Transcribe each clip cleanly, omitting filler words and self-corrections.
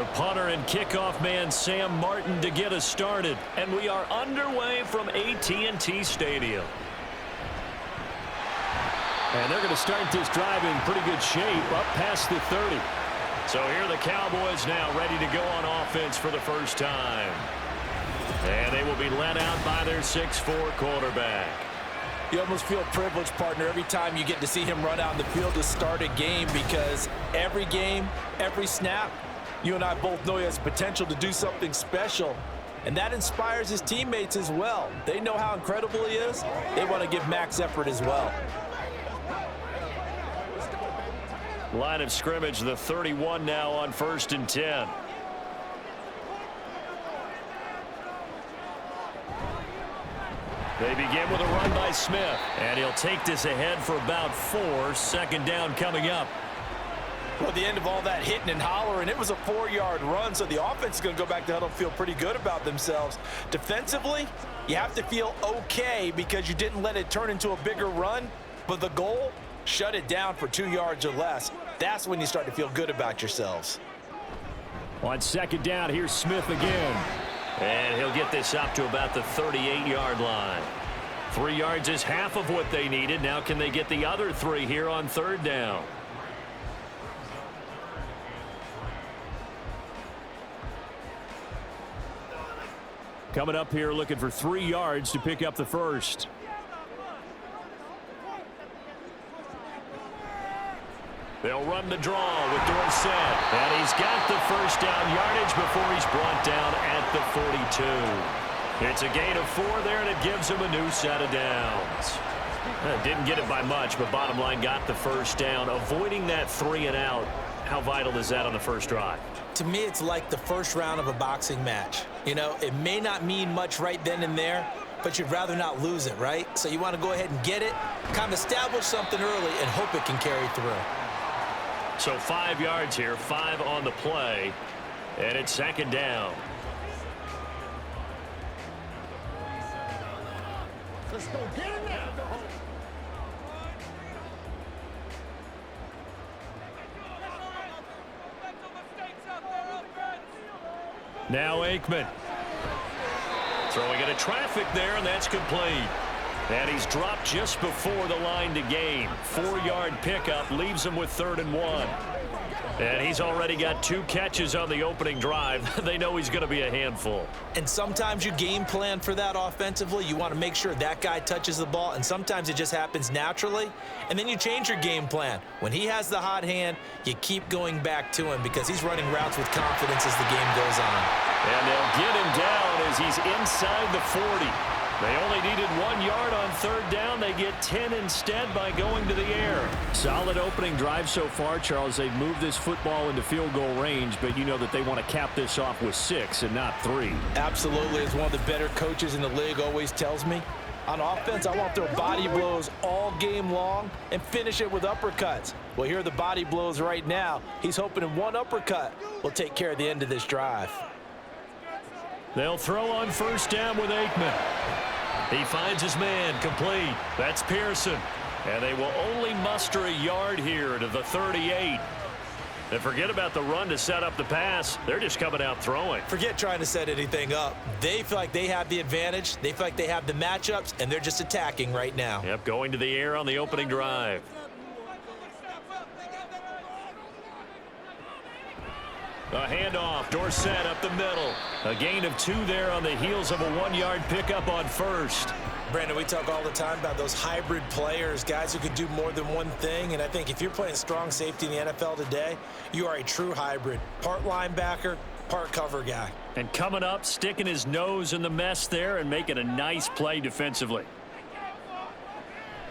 The punter and kickoff man Sam Martin to get us started. And we are underway from AT&T Stadium. And they're going to start this drive in pretty good shape up past the 30. So here are the Cowboys now ready to go on offense for the first time. And they will be led out by their 6'4" quarterback. You almost feel privileged, partner, every time you get to see him run out in the field to start a game, because every game, every snap, you and I both know he has potential to do something special, and that inspires his teammates as well. They know how incredible he is. They want to give max effort as well. Line of scrimmage, the 31 now on 1st and 10. They begin with a run by Smith, and he'll take this ahead for about 4. 2nd down coming up. Well, at the end of all that hitting and hollering, it was a 4-yard run, so the offense is going to go back to huddle, feel pretty good about themselves. Defensively, you have to feel okay because you didn't let it turn into a bigger run, but the goal, shut it down for 2 yards or less. That's when you start to feel good about yourselves. On 2nd down, here's Smith again. And he'll get this up to about the 38-yard line. 3 yards is half of what they needed. Now can they get the other 3 here on 3rd down? Coming up here looking for 3 yards to pick up the first. They'll run the draw with Dorsett. And he's got the first down yardage before he's brought down at the 42. It's a gain of 4 there, and it gives him a new set of downs. Didn't get it by much, but bottom line got the first down. Avoiding that 3 and out, how vital is that on the first drive? To me, it's like the first round of a boxing match. You know, it may not mean much right then and there, but you'd rather not lose it, right? So you want to go ahead and get it, kind of establish something early, and hope it can carry through. So 5 yards here, 5 on the play, and it's 2nd down. Let's go get him now. Now Aikman. Throwing into traffic there, and that's complete. And he's dropped just before the line to gain. 4-yard pickup leaves him with 3rd and 1. And he's already got 2 catches on the opening drive. They know he's going to be a handful. And sometimes you game plan for that offensively. You want to make sure that guy touches the ball, and sometimes it just happens naturally. And then you change your game plan. When he has the hot hand, you keep going back to him because he's running routes with confidence as the game goes on. And they'll get him down as he's inside the 40. They only needed 1 yard on 3rd down. They get 10 instead by going to the air. Solid opening drive so far, Charles. They've moved this football into field goal range, but you know that they want to cap this off with 6 and not 3. Absolutely. As one of the better coaches in the league always tells me, on offense, I want to throw body blows all game long and finish it with uppercuts. Well, here are the body blows right now. He's hoping in one uppercut will take care of the end of this drive. They'll throw on 1st down with Aikman. He finds his man, complete. That's Pearson. And they will only muster a yard here to the 38. And forget about the run to set up the pass. They're just coming out throwing. Forget trying to set anything up. They feel like they have the advantage. They feel like they have the matchups, and they're just attacking right now. Yep, going to the air on the opening drive. A handoff, Dorsett up the middle. A gain of 2 there on the heels of a 1-yard pickup on 1st. Brandon, we talk all the time about those hybrid players, guys who could do more than one thing. And I think if you're playing strong safety in the NFL today, you are a true hybrid. Part linebacker, part cover guy. And coming up, sticking his nose in the mess there and making a nice play defensively.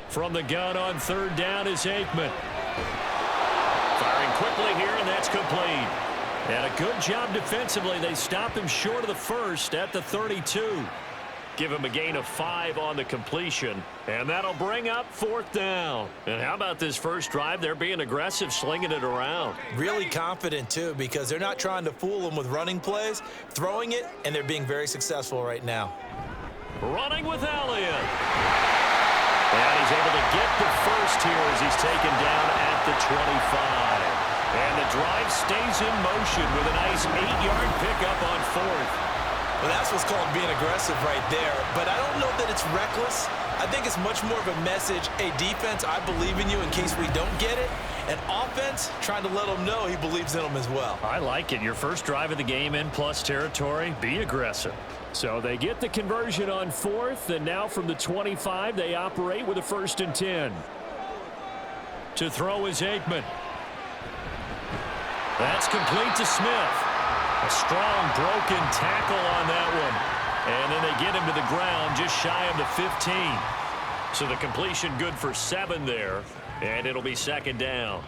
From the gun on 3rd down is Aikman. Firing quickly here, and that's complete. And a good job defensively. They stop him short of the 1st at the 32. Give him a gain of 5 on the completion. And that'll bring up 4th down. And how about this first drive? They're being aggressive, slinging it around. Really confident, too, because they're not trying to fool them with running plays, throwing it, and they're being very successful right now. Running with Elliott. And he's able to get the first here as he's taken down at the 25. And the drive stays in motion with a nice 8-yard pickup on 4th. Well, that's what's called being aggressive right there. But I don't know that it's reckless. I think it's much more of a message, hey, defense, I believe in you in case we don't get it. And offense, trying to let him know he believes in them as well. I like it. Your first drive of the game in plus territory, be aggressive. So they get the conversion on 4th, and now from the 25, they operate with a 1st and 10. To throw is Aikman. That's complete to Smith. A strong broken tackle on that one. And then they get him to the ground just shy of the 15. So the completion good for 7 there. And it'll be 2nd down.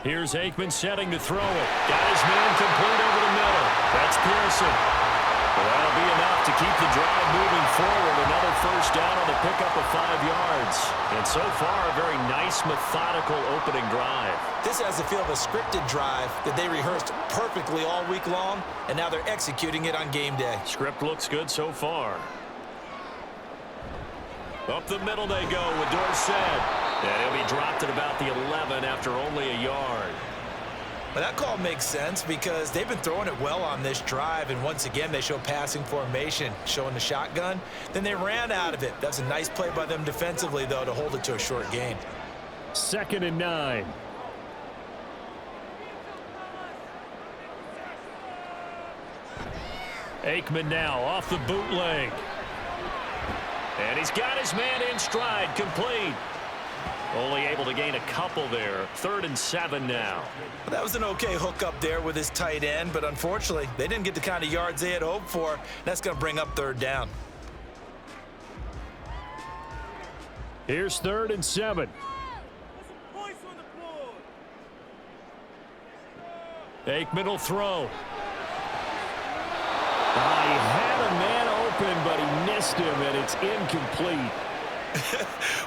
Here's Aikman setting to throw it. Got his man complete over the middle. That's Pearson. Well, that'll be enough to keep the drive moving forward. Another 1st down on the pickup of 5 yards. And so far, a very nice, methodical opening drive. This has the feel of a scripted drive that they rehearsed perfectly all week long, and now they're executing it on game day. Script looks good so far. Up the middle they go with Dorsett. And he'll be dropped at about the 11 after only a yard. But that call makes sense because they've been throwing it well on this drive, and once again they show passing formation, showing the shotgun. Then they ran out of it. That's a nice play by them defensively, though, to hold it to a short gain. 2nd and 9. Aikman now off the bootleg. And he's got his man in stride, complete. Only able to gain a couple there. 3rd and 7 now. That was an okay hook up there with his tight end, but unfortunately, they didn't get the kind of yards they had hoped for. That's going to bring up 3rd down. Here's 3rd and 7. Aikman will throw. He had a man open, but he missed him, and it's incomplete.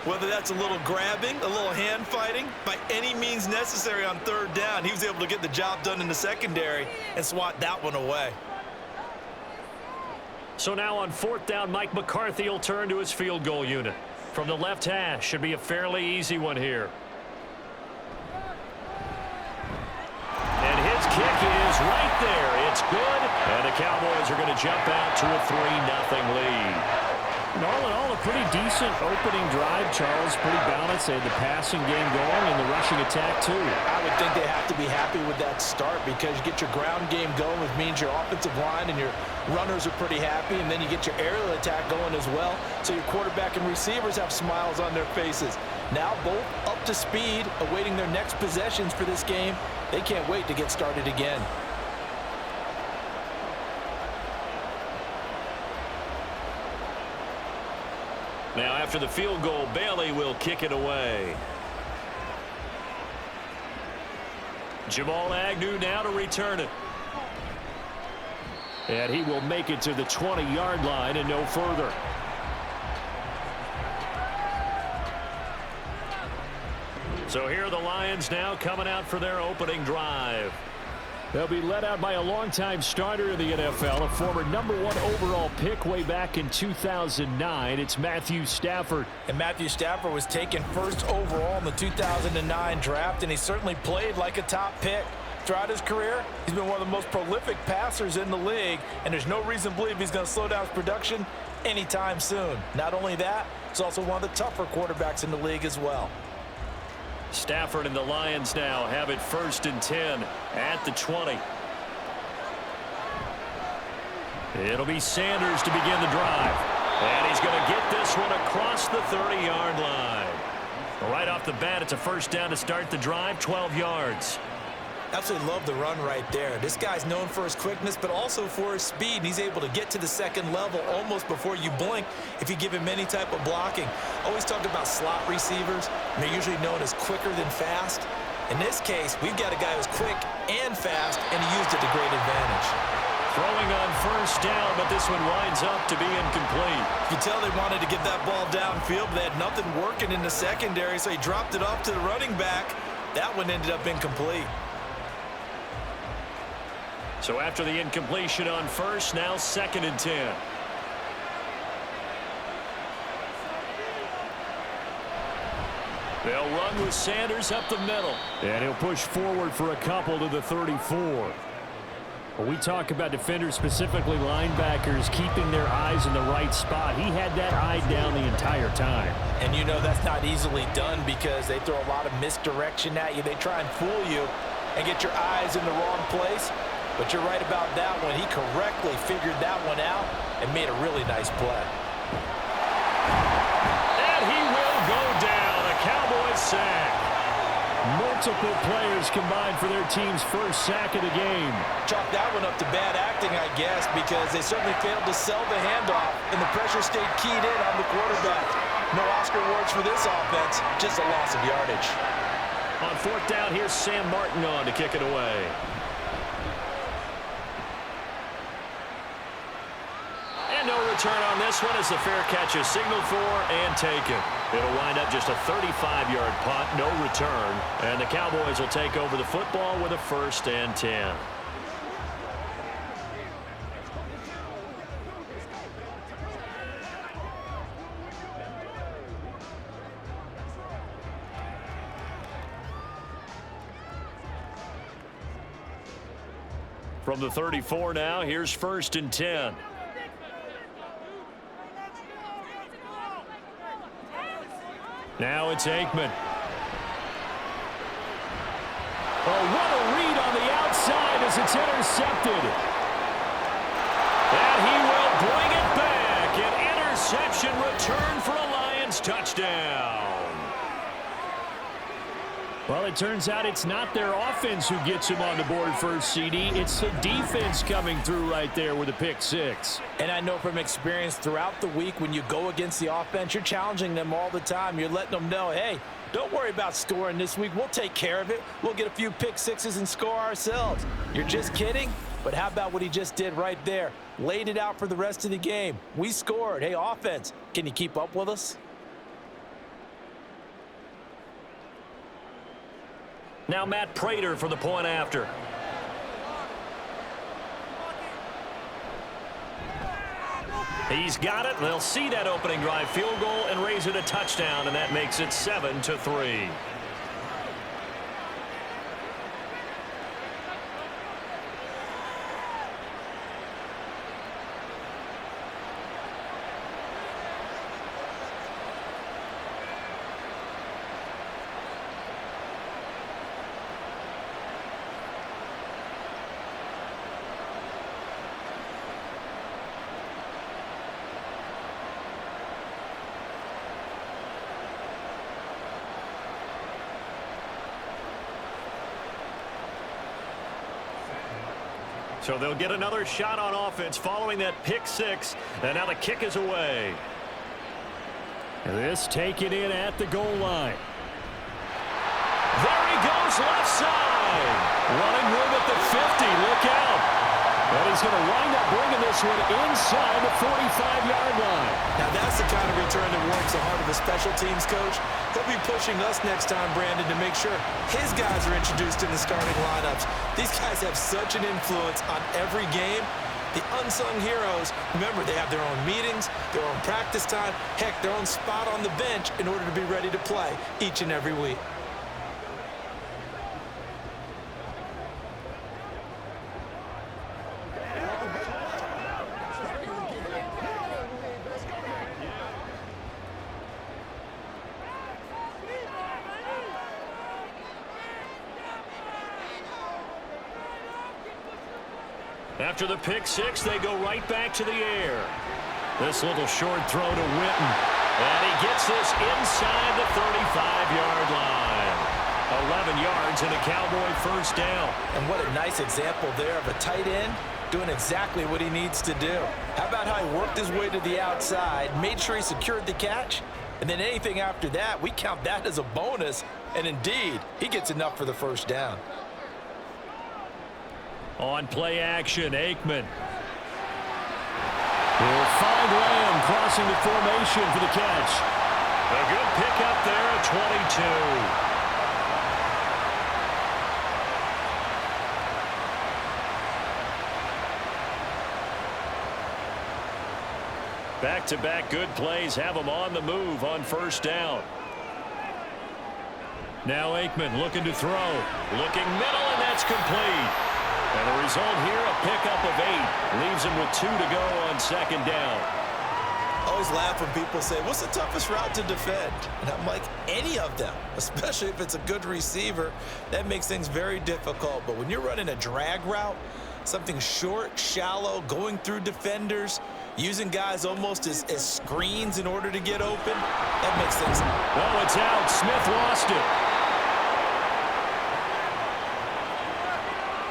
Whether that's a little grabbing, a little hand fighting, by any means necessary on 3rd down, he was able to get the job done in the secondary and swat that one away. So now on 4th down, Mike McCarthy will turn to his field goal unit. From the left hash, should be a fairly easy one here. And his kick is right there. It's good. And the Cowboys are going to jump out to a 3-0 lead. And all in all, a pretty decent opening drive, Charles. Pretty balanced. They had the passing game going and the rushing attack, too. I would think they have to be happy with that start because you get your ground game going, which means your offensive line and your runners are pretty happy, and then you get your aerial attack going as well, so your quarterback and receivers have smiles on their faces. Now both up to speed, awaiting their next possessions for this game. They can't wait to get started again. Now after the field goal, Bailey will kick it away. Jamal Agnew now to return it. And he will make it to the 20-yard line and no further. So here are the Lions now coming out for their opening drive. They'll be led out by a longtime starter in the NFL, a former #1 overall pick way back in 2009. It's Matthew Stafford. And Matthew Stafford was taken 1st overall in the 2009 draft, and he certainly played like a top pick. Throughout his career, he's been one of the most prolific passers in the league, and there's no reason to believe he's going to slow down his production anytime soon. Not only that, he's also one of the tougher quarterbacks in the league as well. Stafford and the Lions now have it 1st and 10 at the 20. It'll be Sanders to begin the drive. And he's going to get this one across the 30-yard line. Right off the bat, it's a 1st down to start the drive, 12 yards. Absolutely love the run right there. This guy's known for his quickness, but also for his speed. And he's able to get to the 2nd level almost before you blink if you give him any type of blocking. Always talked about slot receivers, and they're usually known as quicker than fast. In this case, we've got a guy who's quick and fast, and he used it to great advantage. Throwing on 1st down, but this one winds up to be incomplete. You tell they wanted to get that ball downfield, but they had nothing working in the secondary, so he dropped it off to the running back. That one ended up incomplete. So after the incompletion on first, now 2nd and 10. They'll run with Sanders up the middle. And he'll push forward for a couple to the 34. When we talk about defenders, specifically linebackers, keeping their eyes in the right spot, he had that eye down the entire time. And you know that's not easily done because they throw a lot of misdirection at you. They try and fool you and get your eyes in the wrong place. But you're right about that one. He correctly figured that one out and made a really nice play. And he will go down. A Cowboys sack. Multiple players combined for their team's first sack of the game. Chalk that one up to bad acting, I guess, because they certainly failed to sell the handoff, and the pressure stayed keyed in on the quarterback. No Oscar awards for this offense, just a loss of yardage. On 4th down, here's Sam Martin on to kick it away. And no return on this one as the fair catch is signaled for and taken. It'll wind up just a 35-yard punt, no return. And the Cowboys will take over the football with a 1st and 10. From the 34 now, here's 1st and 10. Now it's Aikman. Oh, what a read on the outside as it's intercepted. And he will bring it back. An interception return for a Lions touchdown. Well, it turns out it's not their offense who gets him on the board first, CD. It's the defense coming through right there with a pick 6. And I know from experience throughout the week when you go against the offense, you're challenging them all the time. You're letting them know, hey, don't worry about scoring this week. We'll take care of it. We'll get a few pick 6s and score ourselves. You're just kidding? But how about what he just did right there? Laid it out for the rest of the game. We scored. Hey, offense, can you keep up with us? Now Matt Prater for the point after. He's got it. They'll see that opening drive field goal and raise it a touchdown, and that makes it 7-3. So they'll get another shot on offense following that pick 6. And now the kick is away. This taken in at the goal line. There he goes left side. Running room at the 50. Look out. And he's going to wind up bringing this one inside the 45-yard line. Now that's the kind of return that warms the heart of a special teams coach. He'll be pushing us next time, Brandon, to make sure his guys are introduced in the starting lineups. These guys have such an influence on every game. The unsung heroes, remember, they have their own meetings, their own practice time, heck, their own spot on the bench in order to be ready to play each and every week. After the pick 6, they go right back to the air. This little short throw to Witten. And he gets this inside the 35-yard line. 11 yards and a Cowboy first down. And what a nice example there of a tight end doing exactly what he needs to do. How about how he worked his way to the outside, made sure he secured the catch, and then anything after that, we count that as a bonus. And indeed, he gets enough for the first down. On play action, Aikman. He'll find Lamb crossing the formation for the catch. A good pickup there at 22. Back-to-back good plays have them on the move on first down. Now Aikman looking to throw. Looking middle, and that's complete. And the result here, a pickup of 8. Leaves him with 2 to go on second down. I always laugh when people say, what's the toughest route to defend? And I'm like, any of them, especially if it's a good receiver. That makes things very difficult. But when you're running a drag route, something short, shallow, going through defenders, using guys almost as screens in order to get open, that makes things... Well, it's out. Smith lost it.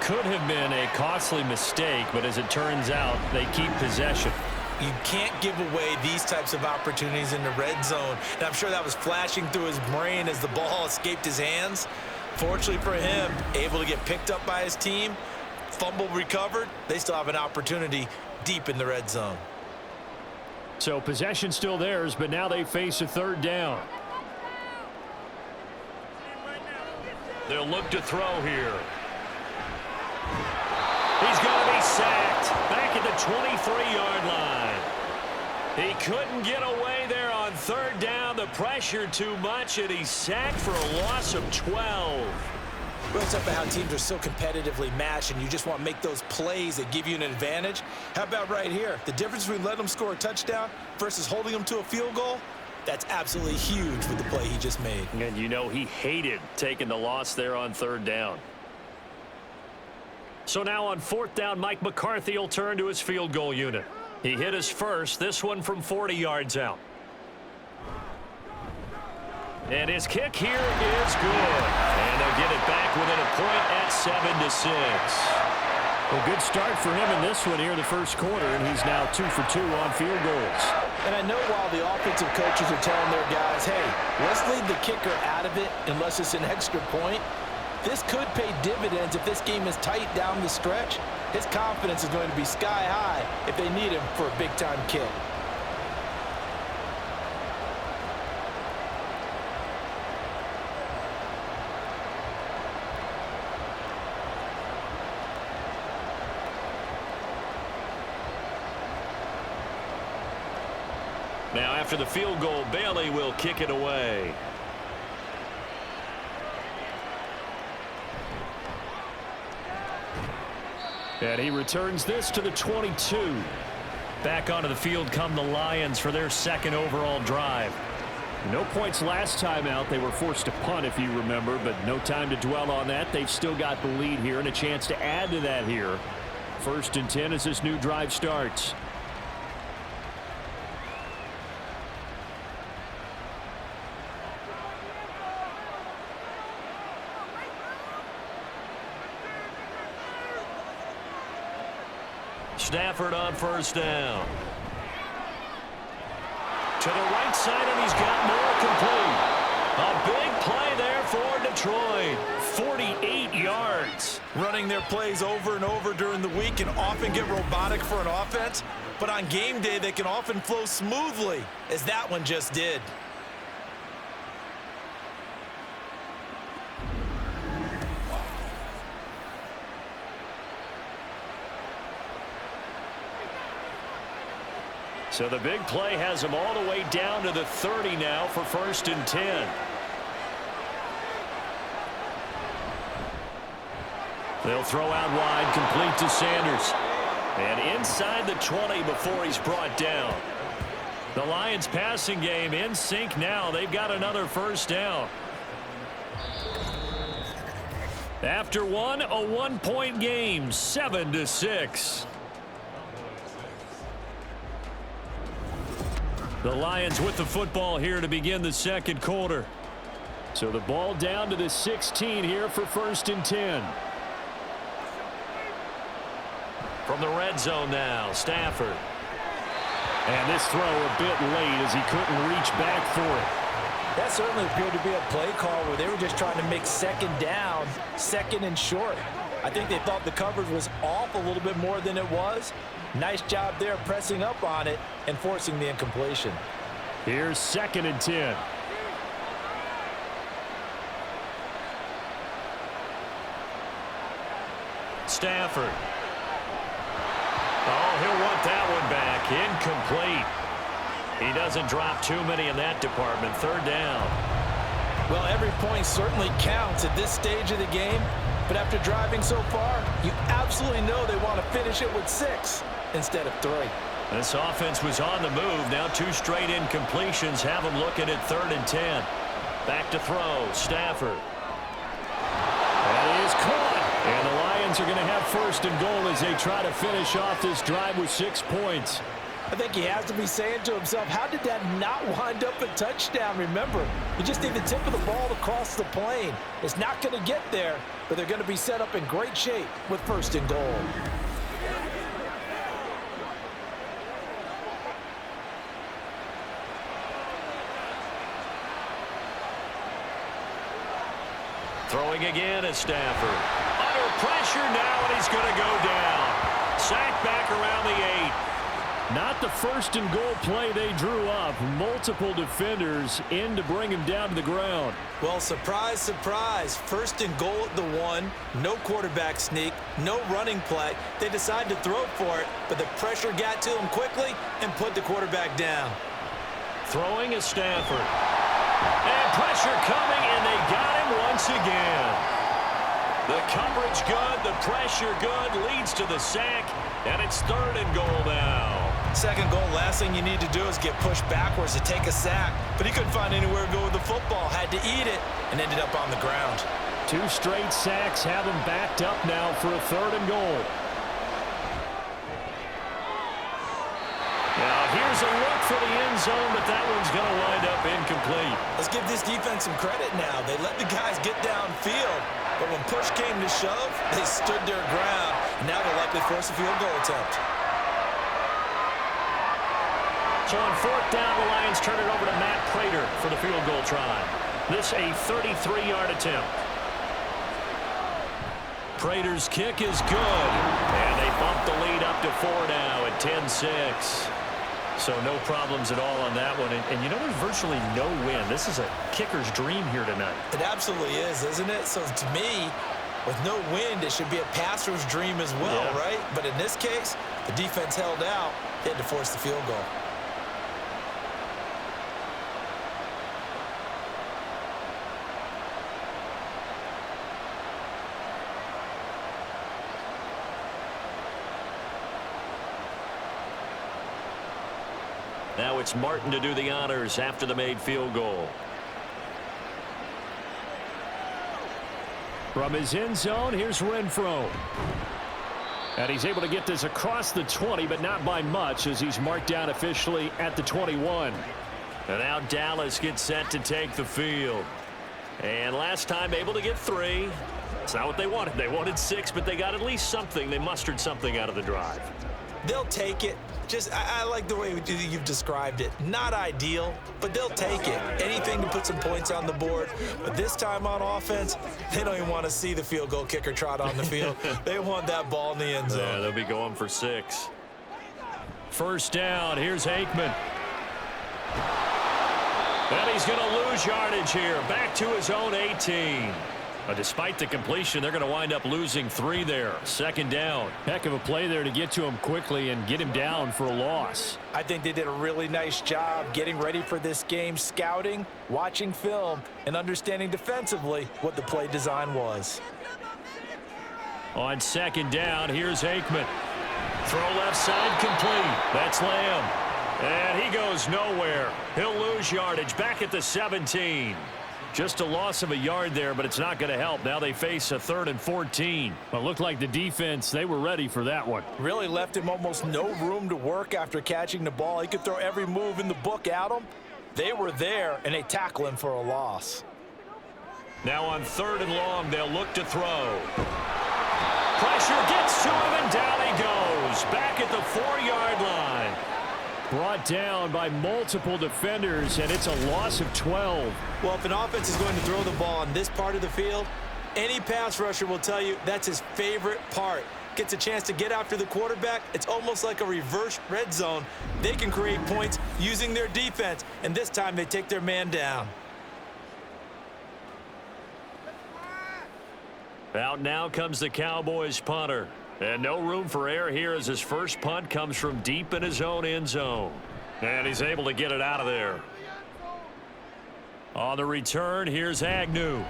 Could have been a costly mistake, but as it turns out, they keep possession. You can't give away these types of opportunities in the red zone. And I'm sure that was flashing through his brain as the ball escaped his hands. Fortunately for him, able to get picked up by his team, fumble recovered. They still have an opportunity deep in the red zone. So possession still theirs, but now they face a third down. They'll look to throw here. He's going to be sacked back at the 23-yard line. He couldn't get away there on third down. The pressure too much, and he's sacked for a loss of 12. Well, it's up to how teams are so competitively matched, and you just want to make those plays that give you an advantage. How about right here? The difference between letting them score a touchdown versus holding them to a field goal, that's absolutely huge with the play he just made. And you know he hated taking the loss there on third down. So now on fourth down, Mike McCarthy will turn to his field goal unit. He hit his first, this one from 40 yards out. And his kick here is good. And they'll get it back within a point at 7-6. A good start for him in this one here in the first quarter, and he's now 2 for 2 on field goals. And I know while the offensive coaches are telling their guys, hey, let's leave the kicker out of it unless it's an extra point, this could pay dividends if this game is tight down the stretch. His confidence is going to be sky high if they need him for a big-time kick. Now after the field goal, Bailey will kick it away. And he returns this to the 22. Back onto the field come the Lions for their second overall drive. No points last time out. They were forced to punt, if you remember, but no time to dwell on that. They've still got the lead here and a chance to add to that here. 1st and 10 as this new drive starts. Stafford on first down. To the right side, and he's got more complete. A big play there for Detroit. 48 yards. Running their plays over and over during the week can often get robotic for an offense, but on game day they can often flow smoothly, as that one just did. So the big play has them all the way down to the 30 now for 1st and 10. They'll throw out wide, complete to Sanders. And inside the 20 before he's brought down. The Lions passing game in sync now. They've got another first down. After one, a 1-point game, 7-6. The Lions with the football here to begin the second quarter. So the ball down to the 16 here for 1st and 10. From the red zone now, Stafford. And this throw a bit late as he couldn't reach back for it. That certainly appeared to be a play call where they were just trying to make second down, second and short. I think they thought the coverage was off a little bit more than it was. Nice job there pressing up on it and forcing the incompletion. Here's 2nd and 10. Stafford. Oh, he'll want that one back. Incomplete. He doesn't drop too many in that department. Third down. Well, every point certainly counts at this stage of the game, but after driving so far, you absolutely know they want to finish it with 6 instead of 3. This offense was on the move. Now 2 straight incompletions have them looking at 3rd and 10. Back to throw. Stafford. That is caught. And the Lions are going to have 1st and goal as they try to finish off this drive with 6 points. I think he has to be saying to himself, how did that not wind up a touchdown? Remember, you just need the tip of the ball to cross the plane. It's not going to get there, but they're going to be set up in great shape with 1st and goal. Throwing again is Stafford. Under pressure now, and he's going to go down. Sacked back around the 8. Not the 1st and goal play they drew up. Multiple defenders in to bring him down to the ground. Well, surprise, surprise. 1st and goal at the 1. No quarterback sneak. No running play. They decide to throw for it, but the pressure got to him quickly and put the quarterback down. Throwing is Stafford. And pressure coming, and they got him once again. The coverage good, the pressure good, leads to the sack, and it's 3rd and goal now. 2nd goal, last thing you need to do is get pushed backwards to take a sack. But he couldn't find anywhere to go with the football, had to eat it, and ended up on the ground. 2 straight sacks have him backed up now for a 3rd and goal. Now here's a look for the end zone, but that one's going to wind up incomplete. Let's give this defense some credit now. They let the guys get downfield, but when push came to shove, they stood their ground. Now they'll likely force a field goal attempt. So on 4th down, the Lions turn it over to Matt Prater for the field goal try. This a 33-yard attempt. Prater's kick is good, and they bump the lead up to 4 now at 10-6. So no problems at all on that one. And you know, there's virtually no win. This is a kicker's dream here tonight. It absolutely is, isn't it? So to me, with no wind, it should be a passer's dream as well, right? But in this case, the defense held out. They had to force the field goal. Now it's Martin to do the honors after the made field goal. From his end zone, here's Renfro. And he's able to get this across the 20, but not by much, as he's marked down officially at the 21. And now Dallas gets set to take the field. And last time able to get 3. It's not what they wanted. They wanted 6, but they got at least something. They mustered something out of the drive. They'll take it. I like the way you've described it. Not ideal, but they'll take it. Anything to put some points on the board. But this time on offense, they don't even want to see the field goal kicker trot on the field. They want that ball in the end zone. Yeah, they'll be going for 6. 1st down, here's Aikman. And he's going to lose yardage here. Back to his own 18. Despite the completion, they're going to wind up losing 3 there. 2nd down. Heck of a play there to get to him quickly and get him down for a loss. I think they did a really nice job getting ready for this game, scouting, watching film, and understanding defensively what the play design was. On 2nd down, here's Aikman. Throw left side complete. That's Lamb. And he goes nowhere. He'll lose yardage back at the 17. Just a loss of a yard there, but it's not going to help. Now they face a 3rd and 14. Well, it looked like the defense, they were ready for that one. Really left him almost no room to work after catching the ball. He could throw every move in the book at him. They were there, and they tackle him for a loss. Now on 3rd and long, they'll look to throw. Pressure gets to him, and down he goes. Back at the 4-yard line. Brought down by multiple defenders, and it's a loss of 12. Well, if an offense is going to throw the ball on this part of the field, any pass rusher will tell you that's his favorite part. Gets a chance to get after the quarterback. It's almost like a reverse red zone. They can create points using their defense, and this time they take their man down. Out now comes the Cowboys punter. And no room for error here as his first punt comes from deep in his own end zone. And he's able to get it out of there. On the return, here's Agnew.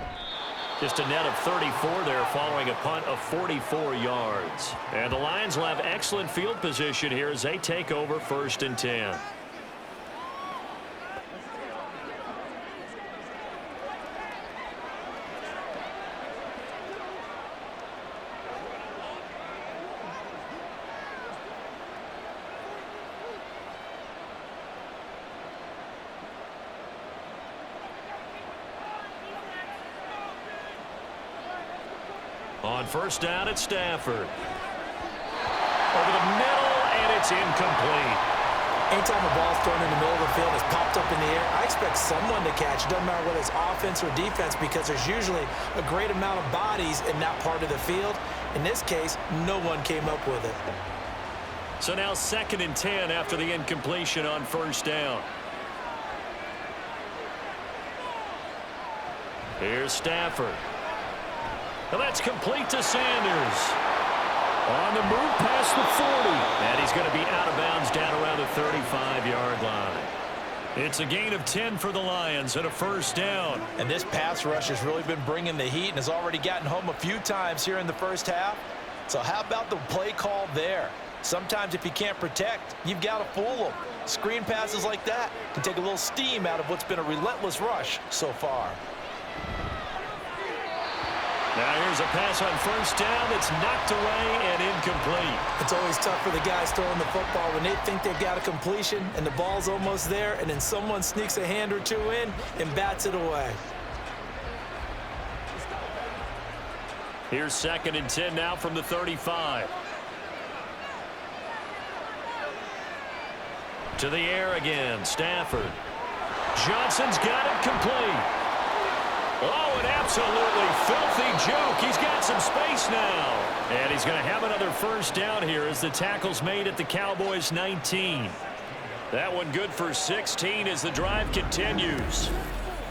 Just a net of 34 there following a punt of 44 yards. And the Lions will have excellent field position here as they take over 1st and 10. On 1st down, it's Stafford. Over the middle, and it's incomplete. Anytime a ball's thrown in the middle of the field, it's popped up in the air, I expect someone to catch. It doesn't matter whether it's offense or defense because there's usually a great amount of bodies in that part of the field. In this case, no one came up with it. So now 2nd and 10 after the incompletion on 1st down. Here's Stafford. And that's complete to Sanders. On the move past the 40. And he's going to be out of bounds down around the 35-yard line. It's a gain of 10 for the Lions and a 1st down. And this pass rush has really been bringing the heat and has already gotten home a few times here in the 1st half. So how about the play call there? Sometimes if you can't protect, you've got to fool them. Screen passes like that can take a little steam out of what's been a relentless rush so far. Now here's a pass on 1st down that's knocked away and incomplete. It's always tough for the guys throwing the football when they think they've got a completion and the ball's almost there and then someone sneaks a hand or two in and bats it away. Here's 2nd and 10 now from the 35. To the air again, Stafford. Johnson's got it complete. Oh, an absolutely filthy joke. He's got some space now. And he's going to have another 1st down here as the tackle's made at the Cowboys 19. That one good for 16 as the drive continues.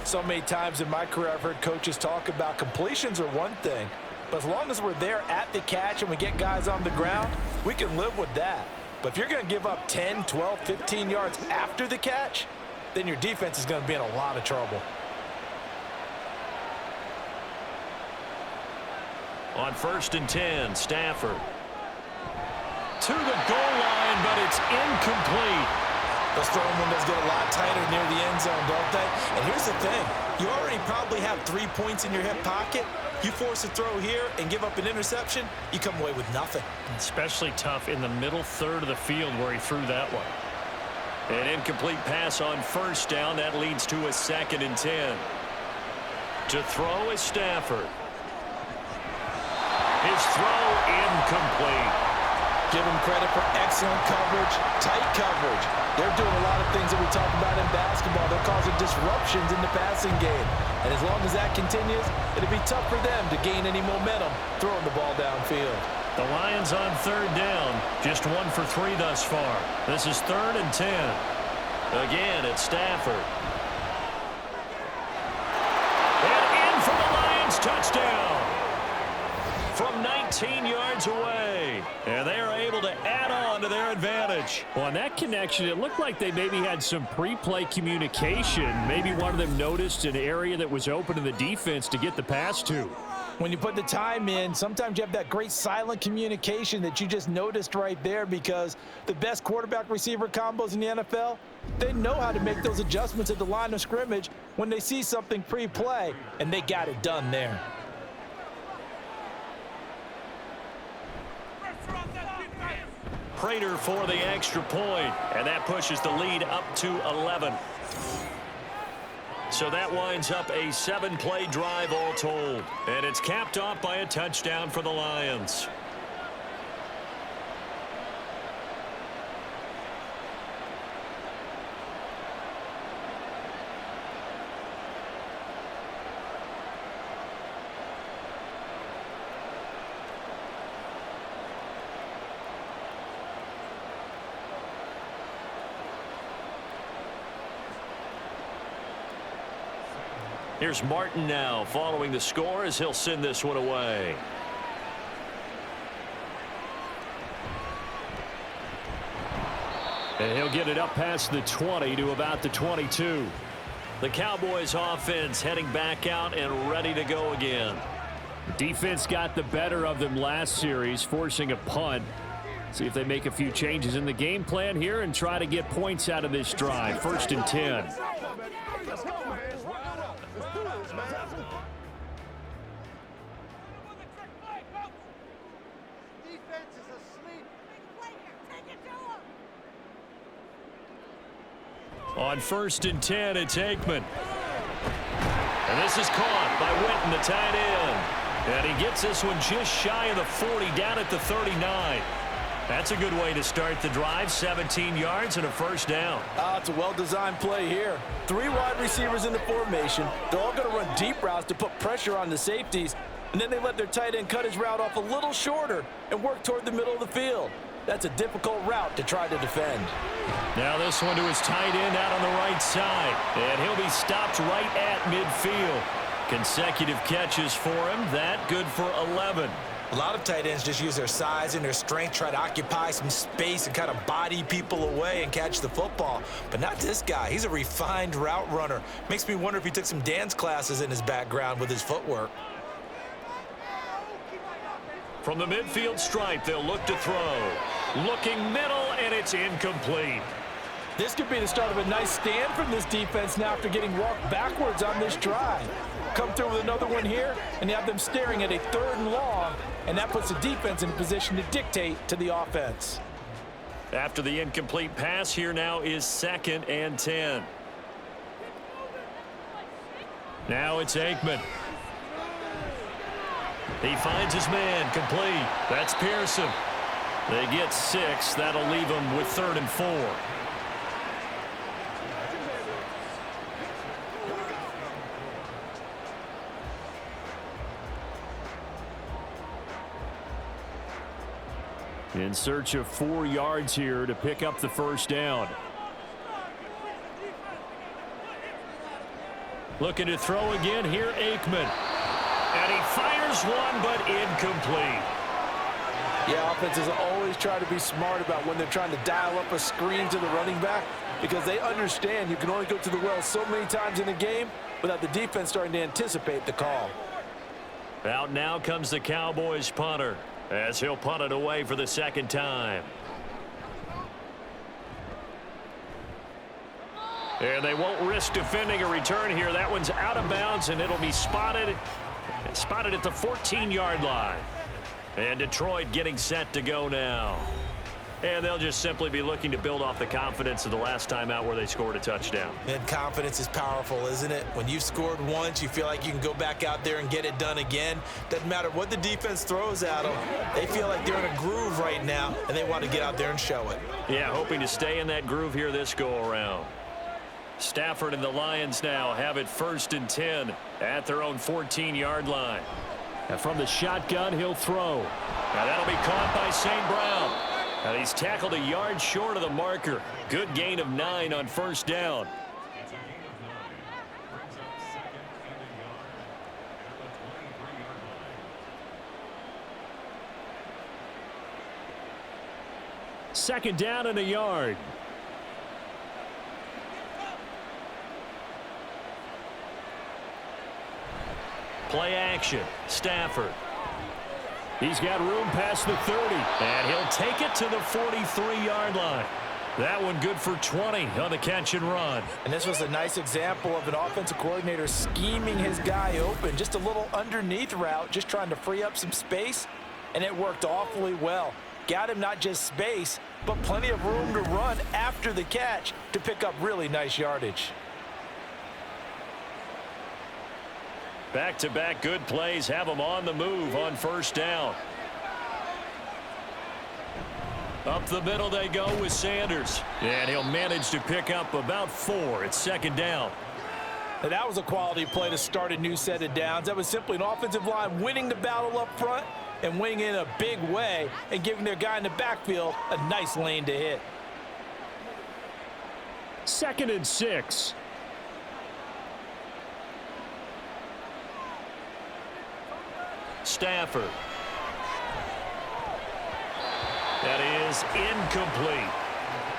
So many times in my career I've heard coaches talk about completions are one thing, but as long as we're there at the catch and we get guys on the ground, we can live with that. But if you're going to give up 10, 12, 15 yards after the catch, then your defense is going to be in a lot of trouble. On 1st and 10, Stafford. To the goal line, but it's incomplete. Those throwing windows get a lot tighter near the end zone, don't they? And here's the thing. You already probably have 3 points in your hip pocket. You force a throw here and give up an interception, you come away with nothing. Especially tough in the middle 3rd of the field where he threw that one. An incomplete pass on 1st down. That leads to a 2nd and 10. To throw is Stafford. His throw incomplete. Give him credit for excellent coverage, tight coverage. They're doing a lot of things that we talk about in basketball. They're causing disruptions in the passing game. And as long as that continues, it'll be tough for them to gain any momentum throwing the ball downfield. The Lions on 3rd down. Just 1 for 3 thus far. This is 3rd and 10. Again, it's Stafford. And in for the Lions touchdown. From 19 yards away. And they are able to add on to their advantage. Well, on that connection, it looked like they maybe had some pre-play communication. Maybe one of them noticed an area that was open in the defense to get the pass to. When you put the time in, sometimes you have that great silent communication that you just noticed right there because the best quarterback-receiver combos in the NFL, they know how to make those adjustments at the line of scrimmage when they see something pre-play, and they got it done there. Prater for the extra point, and that pushes the lead up to 11. So that winds up a 7-play drive all told, and it's capped off by a touchdown for the Lions. Here's Martin now following the score as he'll send this one away. And he'll get it up past the 20 to about the 22. The Cowboys offense heading back out and ready to go again. Defense got the better of them last series, forcing a punt. See if they make a few changes in the game plan here and try to get points out of this drive. 1st and 10. On 1st and 10, it's Aikman. And this is caught by Witten, the tight end. And he gets this one just shy of the 40, down at the 39. That's a good way to start the drive. 17 yards and a 1st down. It's a well-designed play here. 3 wide receivers in the formation. They're all going to run deep routes to put pressure on the safeties. And then they let their tight end cut his route off a little shorter and work toward the middle of the field. That's a difficult route to try to defend. Now this one to his tight end out on the right side. And he'll be stopped right at midfield. Consecutive catches for him. That good for 11. A lot of tight ends just use their size and their strength, try to occupy some space and kind of body people away and catch the football. But not this guy. He's a refined route runner. Makes me wonder if he took some dance classes in his background with his footwork. From the midfield stripe, they'll look to throw. Looking middle, and it's incomplete. This could be the start of a nice stand from this defense now after getting walked backwards on this drive. Come through with another one here, and you have them staring at a 3rd and long, and that puts the defense in a position to dictate to the offense. After the incomplete pass, here now is 2nd and 10. Now it's Aikman. He finds his man, complete. That's Pearson. They get 6. That'll leave them with 3rd and 4. In search of 4 yards here to pick up the 1st down. Looking to throw again here, Aikman. And he fires one, but incomplete. Yeah, offenses always try to be smart about when they're trying to dial up a screen to the running back because they understand you can only go to the well so many times in a game without the defense starting to anticipate the call. Out now comes the Cowboys punter as he'll punt it away for the 2nd time. And they won't risk defending a return here. That one's out of bounds, and it'll be spotted at the 14-yard line. And Detroit getting set to go now. And they'll just simply be looking to build off the confidence of the last time out where they scored a touchdown. And confidence is powerful, isn't it? When you've scored once, you feel like you can go back out there and get it done again. Doesn't matter what the defense throws at them. They feel like they're in a groove right now, and they want to get out there and show it. Yeah, hoping to stay in that groove here this go-around. Stafford and the Lions now have it 1st and 10 at their own 14-yard line. And from the shotgun, he'll throw. Now that'll be caught by St. Brown. And he's tackled a yard short of the marker. Good gain of 9 on 1st down. Second down and a yard. Play action. Stafford. He's got room past the 30. And he'll take it to the 43-yard line. That one good for 20 on the catch and run. And this was a nice example of an offensive coordinator scheming his guy open. Just a little underneath route, just trying to free up some space. And it worked awfully well. Got him not just space, but plenty of room to run after the catch to pick up really nice yardage. Back-to-back good plays have them on the move on 1st down. Up the middle they go with Sanders. And he'll manage to pick up about 4. It's 2nd down. And that was a quality play to start a new set of downs. That was simply an offensive line winning the battle up front and winning in a big way and giving their guy in the backfield a nice lane to hit. 2nd and 6. Stafford. That is incomplete.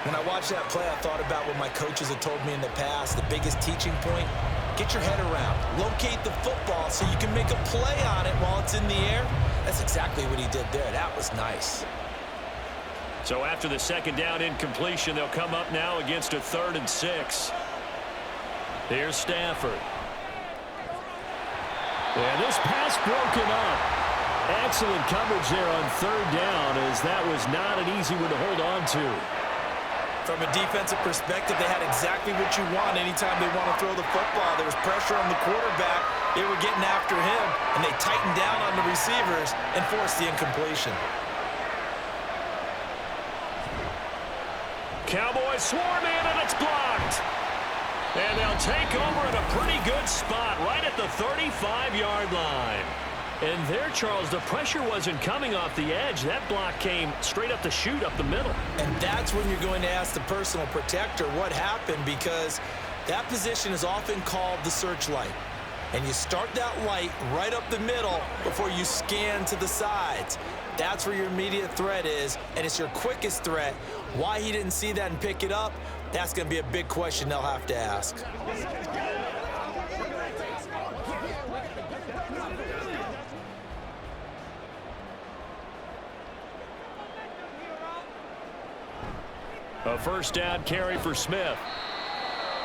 When I watched that play, I thought about what my coaches had told me in the past. The biggest teaching point, get your head around. Locate the football so you can make a play on it while it's in the air. That's exactly what he did there. That was nice. So after the second down incompletion, they'll come up now against a 3rd and 6. Here's Stafford. And this pass broken up. Excellent coverage there on 3rd down, as that was not an easy one to hold on to. From a defensive perspective, they had exactly what you want anytime they want to throw the football. There was pressure on the quarterback. They were getting after him, and they tightened down on the receivers and forced the incompletion. Cowboys swarm in, and it's blocked. And they'll take over in a pretty good spot right at the 35-yard line. And there, Charles, the pressure wasn't coming off the edge. That block came straight up the chute up the middle. And that's when you're going to ask the personal protector what happened, because that position is often called the searchlight. And you start that light right up the middle before you scan to the sides. That's where your immediate threat is, and it's your quickest threat. Why he didn't see that and pick it up, that's going to be a big question they'll have to ask. A first down carry for Smith.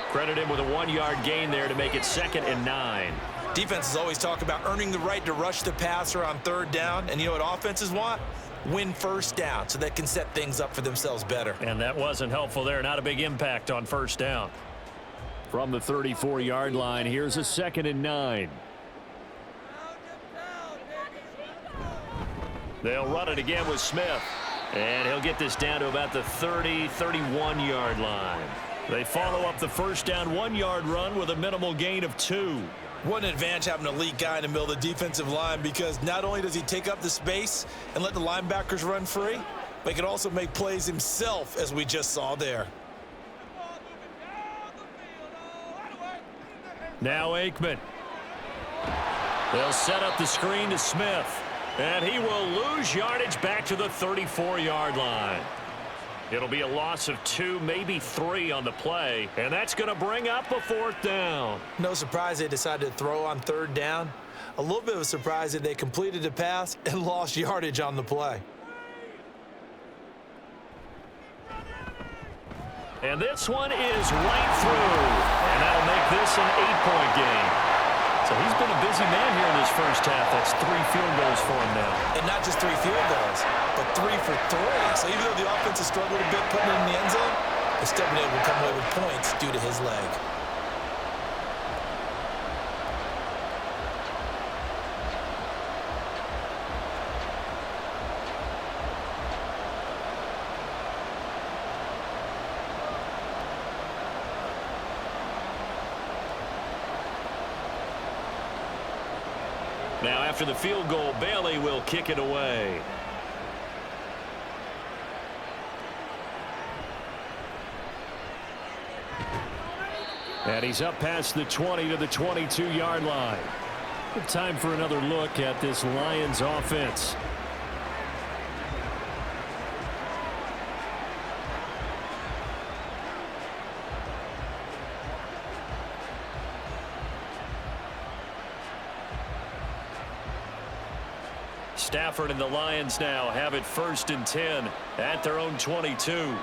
Credit him with a 1-yard gain there to make it 2nd and 9. Defenses always talk about earning the right to rush the passer on 3rd down, and you know what offenses want? Win first down so they can set things up for themselves better. And that wasn't helpful there. Not a big impact on first down. From the 34-yard line, here's a 2nd and 9. They'll run it again with Smith. And he'll get this down to about the 30, 31-yard line. They follow up the first down 1-yard run with a minimal gain of 2. What an advantage having an elite guy in the middle of the defensive line, because not only does he take up the space and let the linebackers run free, but he can also make plays himself, as we just saw there. Now Aikman. They'll set up the screen to Smith. And he will lose yardage back to the 34-yard line. It'll be a loss of 2, maybe 3 on the play. And that's going to bring up a 4th down. No surprise they decided to throw on 3rd down. A little bit of a surprise that they completed the pass and lost yardage on the play. And this one is right through. And that'll make this an 8-point game. So he's been a busy man here in this first half. That's 3 field goals for him now. And not just 3 field goals, but 3 for 3. So even though the offense has struggled a bit putting it in the end zone, they've still been able to come away with points due to his leg. Now, after the field goal, Bailey will kick it away. And he's up past the 20 to the 22-yard line. Time for another look at this Lions offense. Stafford and the Lions now have it 1st and 10 at their own 22.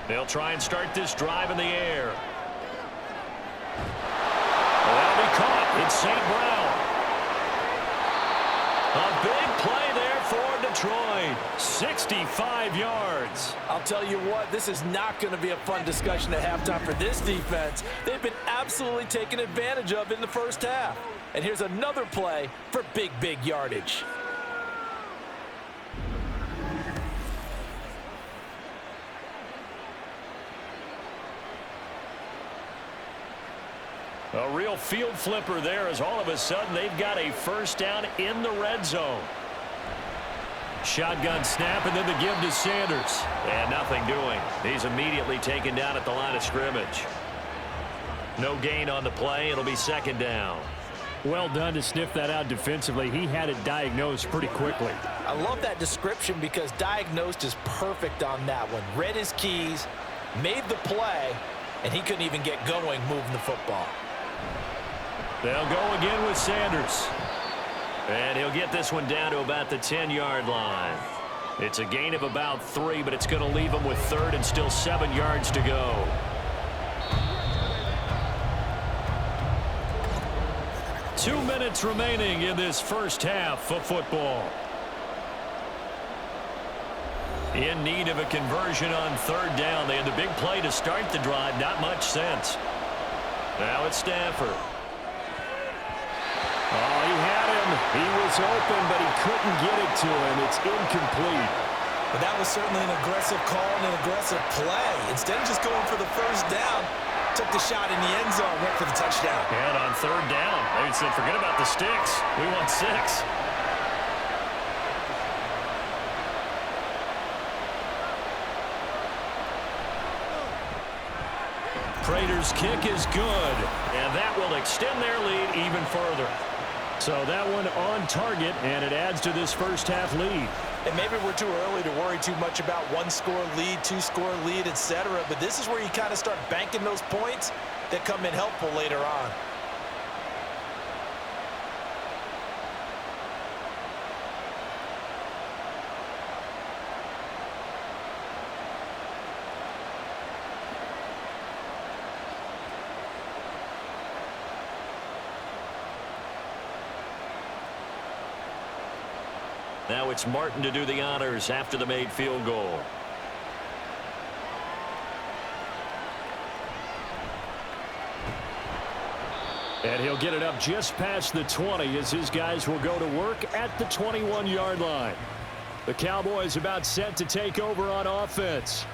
They'll try and start this drive in the air. That'll be caught. It's St. Brown. A big play there for Detroit. 65 yards. I'll tell you what, this is not going to be a fun discussion at halftime for this defense. They've been absolutely taken advantage of in the first half. And here's another play for big yardage. A real field flipper there, as all of a sudden they've got a first down in the red zone. Shotgun snap, and then the give to Sanders. And nothing doing. He's immediately taken down at the line of scrimmage. No gain on the play. It'll be 2nd down. Well done to sniff that out defensively. He had it diagnosed pretty quickly. I love that description because diagnosed is perfect on that one. Read his keys, made the play, and he couldn't even get going moving the football. They'll go again with Sanders. And he'll get this one down to about the 10-yard line. It's a gain of about 3, but it's going to leave him with 3rd and still 7 yards to go. Two minutes remaining in this first half of football. In need of a conversion on 3rd down. They had the big play to start the drive. Not much sense. Now it's Stafford. Oh, he had him. He was open, but he couldn't get it to him. It's incomplete. But that was certainly an aggressive call and an aggressive play. Instead of just going for the first down, took the shot in the end zone, went for the touchdown. And on 3rd down, they said, forget about the sticks. We want 6. Prater's kick is good, and that will extend their lead even further. So that one on target, and it adds to this first half lead. And maybe we're too early to worry too much about 1-score lead, 2-score lead, etc. But this is where you kind of start banking those points that come in helpful later on. Now it's Martin to do the honors after the made field goal. And he'll get it up just past the 20 as his guys will go to work at the 21-yard line. The Cowboys about set to take over on offense.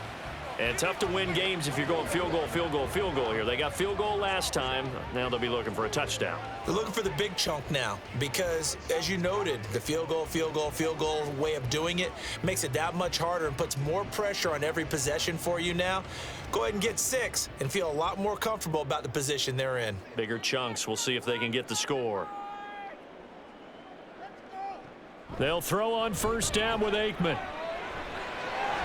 And tough to win games if you're going field goal, field goal, field goal here. They got field goal last time. Now they'll be looking for a touchdown. They're looking for the big chunk now because, as you noted, the field goal way of doing it makes it that much harder and puts more pressure on every possession for you now. Go ahead and get 6 and feel a lot more comfortable about the position they're in. Bigger chunks. We'll see if they can get the score. They'll throw on 1st down with Aikman.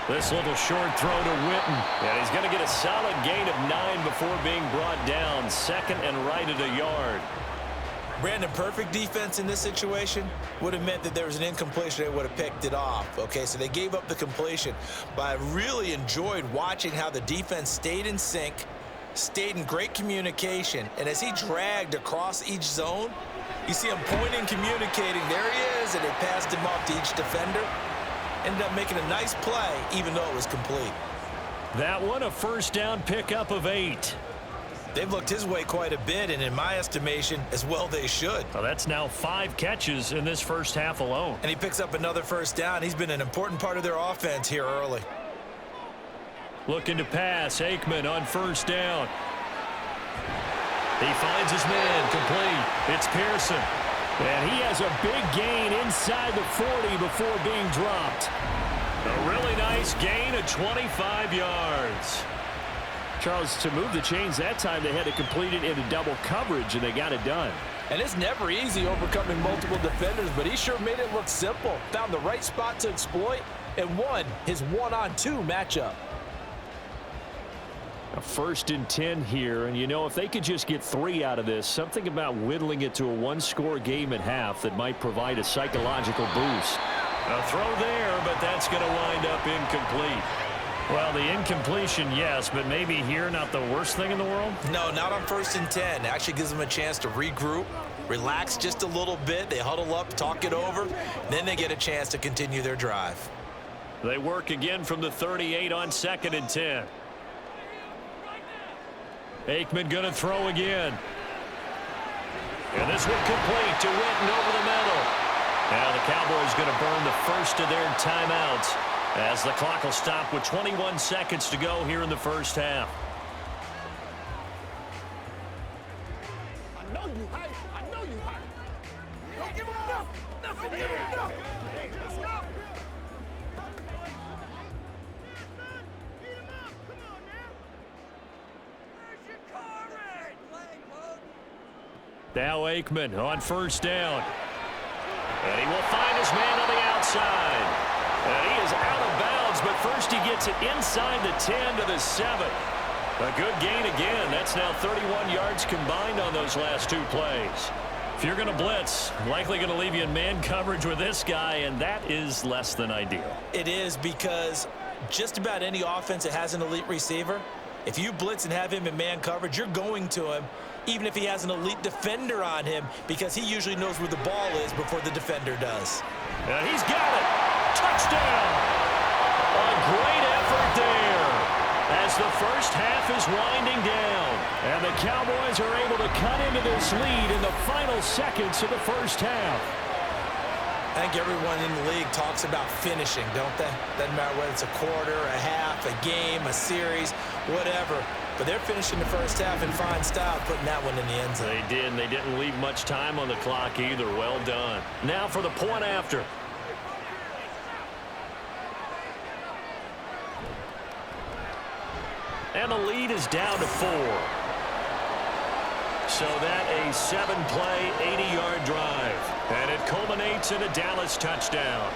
This little short throw to Witten. And he's going to get a solid gain of 9 before being brought down. 2nd and right at a yard. Brandon, perfect defense in this situation would have meant that there was an incompletion. They would have picked it off. Okay, so they gave up the completion. But I really enjoyed watching how the defense stayed in sync, stayed in great communication. And as he dragged across each zone, you see him pointing, communicating. There he is, and they passed him off to each defender. Ended up making a nice play, even though it was complete. That one, a 1st down pickup of 8. They've looked his way quite a bit, and in my estimation, as well they should. Well, that's now 5 catches in this first half alone. And he picks up another 1st down. He's been an important part of their offense here early. Looking to pass, Aikman on 1st down. He finds his man, complete. It's Pearson. And he has a big gain inside the 40 before being dropped. A really nice gain of 25 yards. Charles, to move the chains that time, they had to complete it into double coverage, and they got it done. And it's never easy overcoming multiple defenders, but he sure made it look simple. Found the right spot to exploit and won his 1-on-2 matchup. A 1st and 10 here, and you know, if they could just get 3 out of this, something about whittling it to a 1-score game at half that might provide a psychological boost. A throw there, but that's going to wind up incomplete. Well, the incompletion, yes, but maybe here not the worst thing in the world? No, not on 1st and 10. It actually gives them a chance to regroup, relax just a little bit. They huddle up, talk it over, then they get a chance to continue their drive. They work again from the 38 on 2nd and 10. Aikman going to throw again. And this one complete to Witten over the middle. Now the Cowboys going to burn the first of their timeouts as the clock will stop with 21 seconds to go here in the first half. I know you hype. I know you hype. Don't give him enough. Nothing. Give him enough. Let's go. Now Aikman on first down. And he will find his man on the outside. And he is out of bounds, but first he gets it inside the 10 to the 7. A good gain again. That's now 31 yards combined on those last two plays. If you're going to blitz, likely going to leave you in man coverage with this guy, and that is less than ideal. It is, because just about any offense that has an elite receiver, if you blitz and have him in man coverage, you're going to him, even if he has an elite defender on him, because he usually knows where the ball is before the defender does. And he's got it. Touchdown. A great effort there as the first half is winding down. And the Cowboys are able to cut into this lead in the final seconds of the first half. I think everyone in the league talks about finishing, don't they? Doesn't matter whether it's a quarter, a half, a game, a series, whatever. But they're finishing the first half in fine style, putting that one in the end zone. They did, and they didn't leave much time on the clock either. Well done. Now for the point after. And the lead is down to 4. So that a 7-play, 80-yard drive. And it culminates in a Dallas touchdown.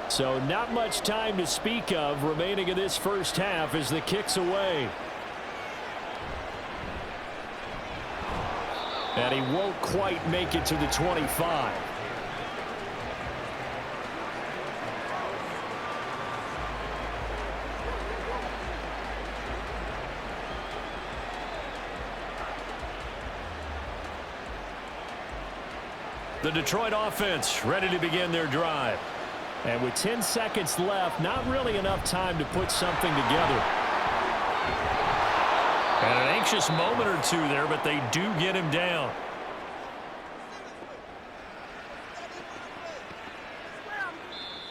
So not much time to speak of remaining in this first half as the kick's away. And he won't quite make it to the 25. The Detroit offense ready to begin their drive. And with 10 seconds left, not really enough time to put something together. And an anxious moment or two there, but they do get him down.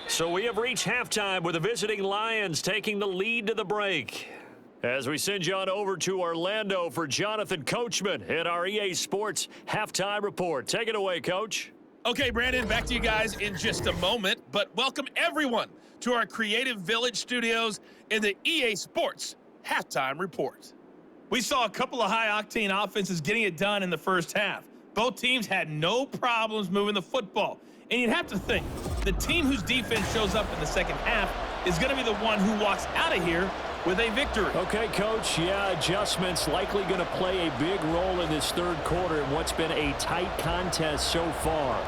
So we have reached halftime with the visiting Lions taking the lead to the break. As we send you on over to Orlando for Jonathan Coachman in our EA Sports Halftime Report. Take it away, Coach. Okay, Brandon, back to you guys in just a moment, but welcome everyone to our Creative Village studios in the EA Sports Halftime Report. We saw a couple of high-octane offenses getting it done in the first half. Both teams had no problems moving the football, and you'd have to think the team whose defense shows up in the second half is going to be the one who walks out of here with a victory. Okay, Coach, yeah, adjustments likely going to play a big role in this third quarter in what's been a tight contest so far.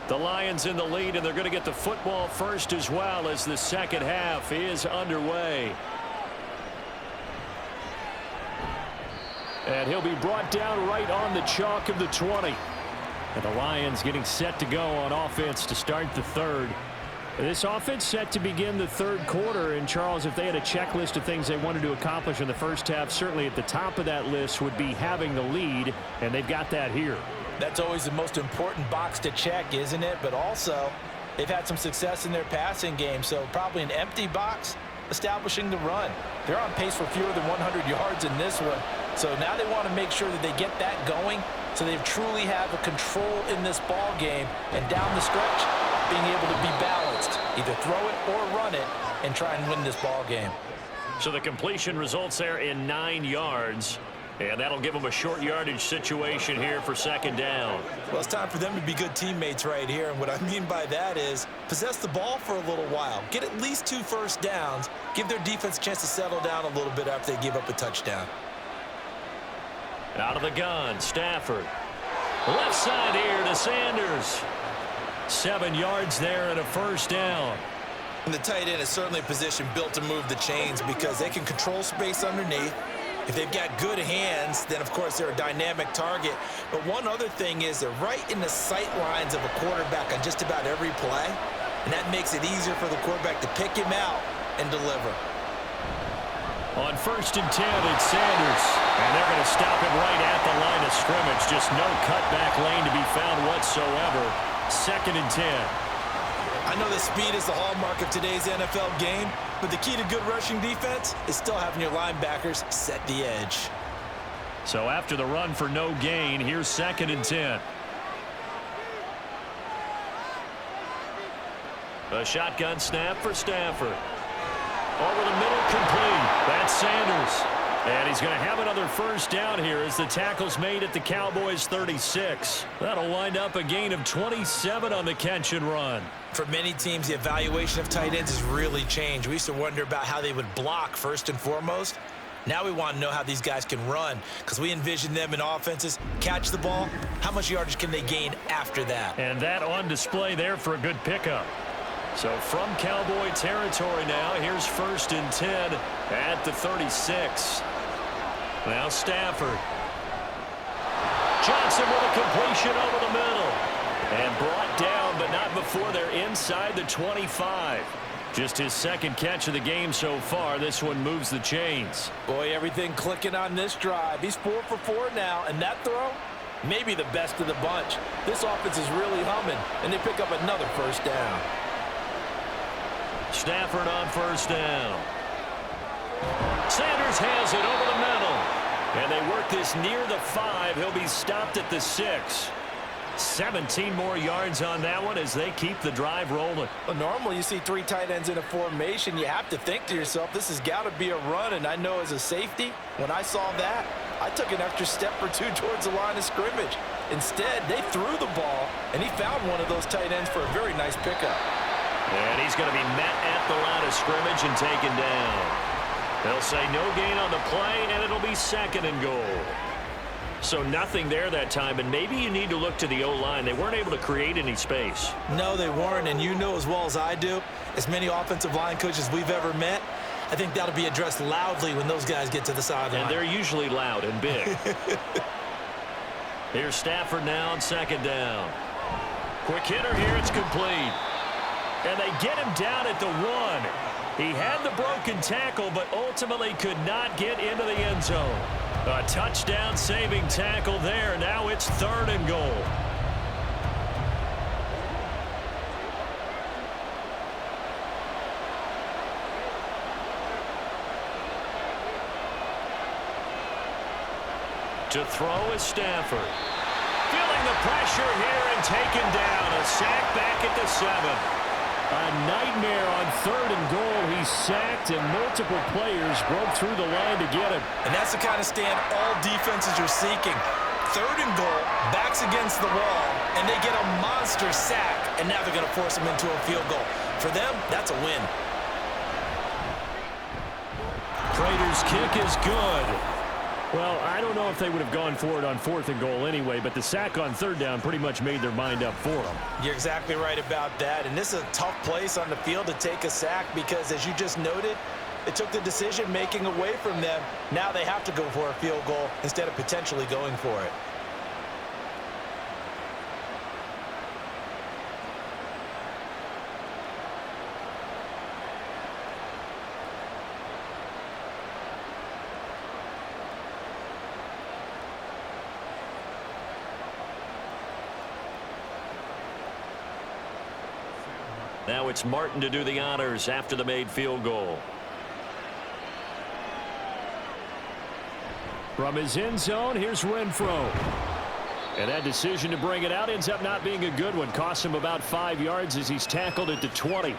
The Lions in the lead, and they're going to get the football first as well as the second half is underway. And he'll be brought down right on the chalk of the 20. And the Lions getting set to go on offense to start the third. This offense set to begin the third quarter. And, Charles, if they had a checklist of things they wanted to accomplish in the first half, certainly at the top of that list would be having the lead, and they've got that here. That's always the most important box to check, isn't it? But also, they've had some success in their passing game, so probably an empty box establishing the run. They're on pace for fewer than 100 yards in this one, so now they want to make sure that they get that going so they truly have a control in this ball game, and down the stretch, being able to be balanced, either throw it or run it, and try and win this ball game. So the completion results there in 9 yards. And that'll give them a short yardage situation here for second down. Well, it's time for them to be good teammates right here. And what I mean by that is possess the ball for a little while. Get at least 2 first downs. Give their defense a chance to settle down a little bit after they give up a touchdown. Out of the gun, Stafford. Left side here to Sanders. 7 yards there and a first down. And the tight end is certainly a position built to move the chains because they can control space underneath. If they've got good hands, then of course they're a dynamic target. But one other thing is they're right in the sight lines of a quarterback on just about every play. And that makes it easier for the quarterback to pick him out and deliver. On 1st and 10, it's Sanders. And they're going to stop him right at the line of scrimmage. Just no cutback lane to be found whatsoever. 2nd and 10. I know that speed is the hallmark of today's NFL game, but the key to good rushing defense is still having your linebackers set the edge. So after the run for no gain, here's 2nd and 10. A shotgun snap for Stafford. Over the middle, complete. That's Sanders. And he's going to have another first down here as the tackle's made at the Cowboys 36. That'll wind up a gain of 27 on the catch and run. For many teams, the evaluation of tight ends has really changed. We used to wonder about how they would block first and foremost. Now we want to know how these guys can run because we envision them in offenses, catch the ball. How much yardage can they gain after that? And that on display there for a good pickup. So from Cowboy territory now, here's 1st and 10 at the 36. Now Stafford. Johnson with a completion over the middle. And brought down, but not before they're inside the 25. Just his 2nd catch of the game so far. This one moves the chains. Boy, everything clicking on this drive. He's 4 for 4 now, and that throw, maybe the best of the bunch. This offense is really humming, and they pick up another first down. Stafford on 1st down. Sanders has it over the middle. And they work this near the 5. He'll be stopped at the 6. 17 more yards on that one as they keep the drive rolling. Well, normally you see 3 tight ends in a formation. You have to think to yourself, this has got to be a run. And I know as a safety, when I saw that, I took an extra step or 2 towards the line of scrimmage. Instead, they threw the ball, and he found one of those tight ends for a very nice pickup. And he's going to be met at the line of scrimmage and taken down. They'll say no gain on the play, and it'll be 2nd and goal. So nothing there that time, and maybe you need to look to the O-line. They weren't able to create any space. No, they weren't, and you know as well as I do, as many offensive line coaches we've ever met, I think that'll be addressed loudly when those guys get to the sideline. And they're usually loud and big. Here's Stafford now on 2nd down. Quick hitter here, it's complete. And they get him down at the 1. He had the broken tackle, but ultimately could not get into the end zone. A touchdown-saving tackle there. Now it's 3rd and goal. To throw is Stafford. Feeling the pressure here and taken down. A sack back at the 7. A nightmare on 3rd and goal. He's sacked, and multiple players broke through the line to get him. And that's the kind of stand all defenses are seeking. 3rd and goal, backs against the wall, and they get a monster sack, and now they're going to force them into a field goal. For them, that's a win. Prater's kick is good. Well, I don't know if they would have gone for it on 4th and goal anyway, but the sack on 3rd down pretty much made their mind up for them. You're exactly right about that, and this is a tough place on the field to take a sack because, as you just noted, it took the decision-making away from them. Now they have to go for a field goal instead of potentially going for it. Now it's Martin to do the honors after the made field goal. From his end zone, here's Renfro. And that decision to bring it out ends up not being a good one. Costs him about 5 yards as he's tackled at the 20.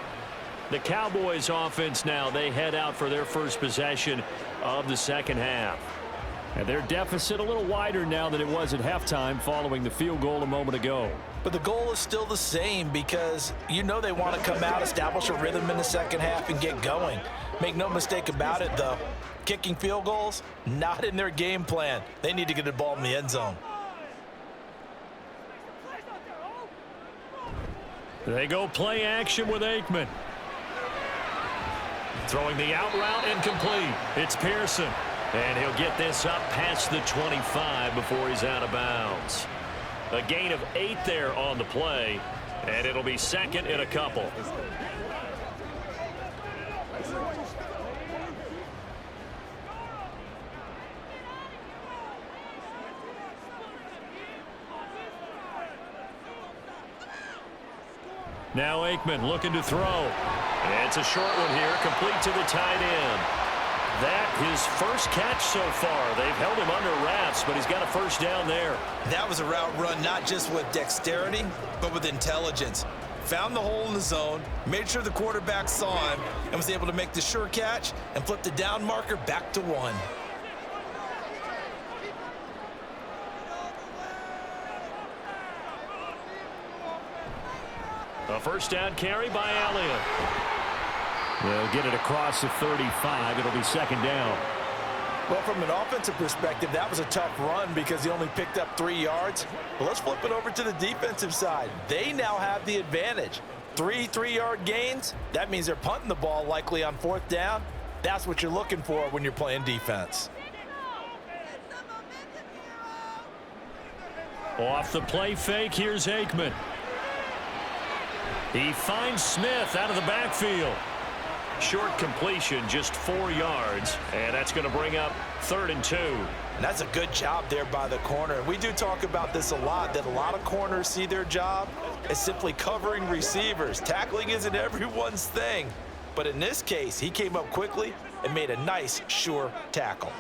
The Cowboys offense now, they head out for their first possession of the 2nd half. And their deficit a little wider now than it was at halftime following the field goal a moment ago. But the goal is still the same because you know they want to come out, establish a rhythm in the 2nd half, and get going. Make no mistake about it, though. Kicking field goals, not in their game plan. They need to get the ball in the end zone. They go play action with Aikman. Throwing the out route incomplete. It's Pearson. And he'll get this up past the 25 before he's out of bounds. A gain of 8 there on the play. And it'll be second and a couple. Now Aikman looking to throw. And it's a short one here, complete to the tight end. That his first catch so far. They've held him under wraps, but he's got a first down there. That was a route run not just with dexterity, but with intelligence. Found the hole in the zone, made sure the quarterback saw him, and was able to make the sure catch and flip the down marker back to 1. A first down carry by Elliott. They'll get it across the 35. It'll be second down. Well, from an offensive perspective, that was a tough run because he only picked up 3 yards. But let's flip it over to the defensive side. They now have the advantage. 3 3-yard gains. That means they're punting the ball likely on 4th down. That's what you're looking for when you're playing defense. Off the play fake, here's Aikman. He finds Smith out of the backfield. Short completion, just 4 yards, and that's going to bring up 3rd and 2. And that's a good job there by the corner. And we do talk about this a lot, that a lot of corners see their job as simply covering receivers. Tackling isn't everyone's thing. But in this case, he came up quickly and made a nice, sure tackle.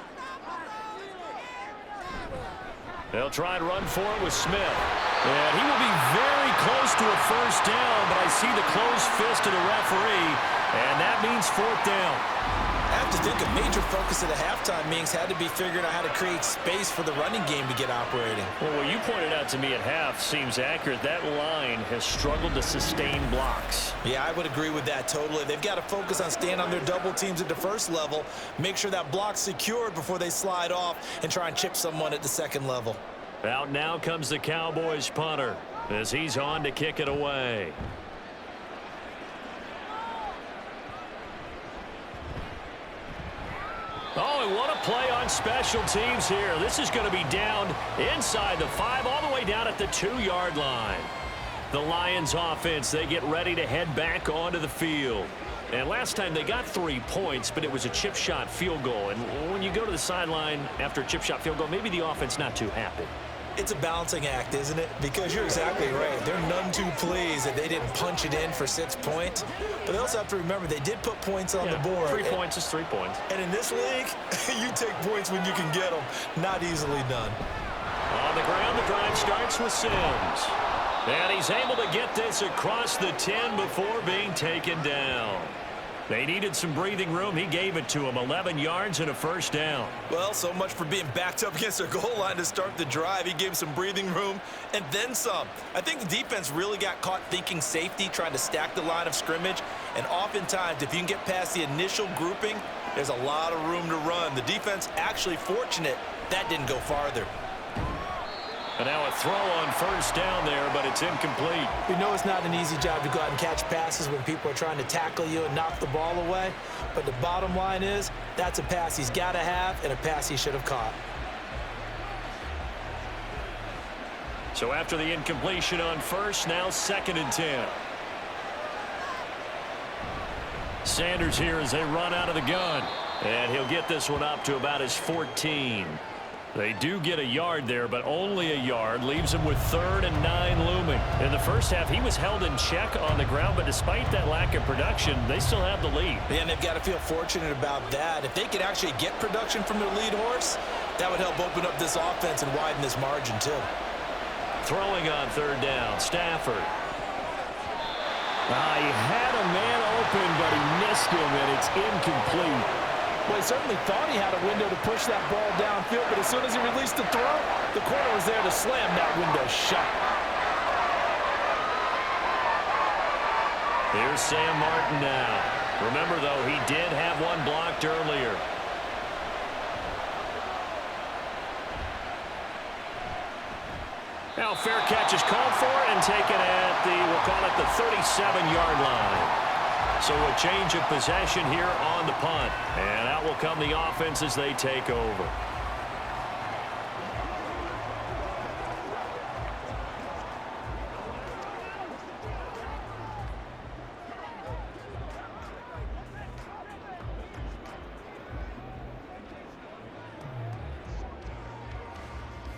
They'll try and run for it with Smith. And he will be very close to a first down, but I see the closed fist of the referee, and that means 4th down. I have to think a major focus of the halftime meetings had to be figuring out how to create space for the running game to get operating. Well, what you pointed out to me at half seems accurate. That line has struggled to sustain blocks. Yeah, I would agree with that totally. They've got to focus on staying on their double teams at the first level, make sure that block's secured before they slide off and try and chip someone at the second level. Out now comes the Cowboys punter as he's on to kick it away. Oh, and what a play on special teams here. This is going to be down inside the 5, all the way down at the 2-yard line. The Lions offense, they get ready to head back onto the field. And last time they got 3 points, but it was a chip shot field goal. And when you go to the sideline after a chip shot field goal, maybe the offense not too happy. It's a balancing act, isn't it? Because you're exactly right. They're none too pleased that they didn't punch it in for 6 points. But they also have to remember they did put points on the board. 3 points is 3 points. And in this league, you take points when you can get them. Not easily done. On the ground, the drive starts with Sims. And he's able to get this across the 10 before being taken down. They needed some breathing room. He gave it to them. 11 yards and a first down. Well, so much for being backed up against their goal line to start the drive. He gave some breathing room and then some. I think the defense really got caught thinking safety, trying to stack the line of scrimmage. And oftentimes, if you can get past the initial grouping, there's a lot of room to run. The defense actually fortunate that didn't go farther. And now a throw on first down there, but it's incomplete. We know it's not an easy job to go out and catch passes when people are trying to tackle you and knock the ball away. But the bottom line is, that's a pass he's got to have and a pass he should have caught. So after the incompletion on first, now 2nd and 10. Sanders here as they run out of the gun. And he'll get this one up to about his 14. They do get a yard there, but only a yard. Leaves him with 3rd and 9 looming. In the first half, he was held in check on the ground, but despite that lack of production, they still have the lead. And they've got to feel fortunate about that. If they could actually get production from their lead horse, that would help open up this offense and widen this margin, too. Throwing on 3rd down, Stafford. He had a man open, but he missed him, and it's incomplete. Well, he certainly thought he had a window to push that ball downfield, but as soon as he released the throw, the corner was there to slam that window shut. Here's Sam Martin now. Remember, though, he did have one blocked earlier. Now fair catch is called for, and taken at the, we'll call it the 37-yard line. So a change of possession here on the punt. And out will come the offense as they take over.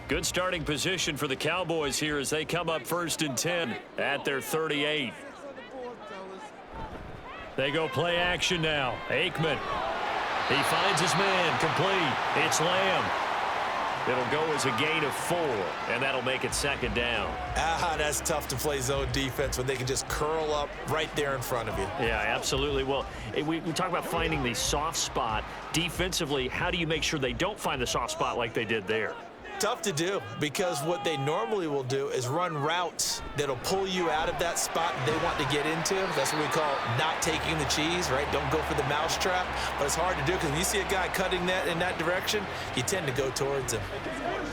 Good starting position for the Cowboys here as they come up 1st and 10 at their 38. They go play action now. Aikman. He finds his man. Complete. It's Lamb. It'll go as a gain of 4, and that'll make it 2nd down. That's tough to play zone defense when they can just curl up right there in front of you. Yeah, absolutely. Well, we talk about finding the soft spot. Defensively, how do you make sure they don't find the soft spot like they did there? Tough to do, because what they normally will do is run routes that'll pull you out of that spot they want to get into. That's what we call not taking the cheese, right? Don't go for the mousetrap. But it's hard to do because when you see a guy cutting that in that direction, you tend to go towards him.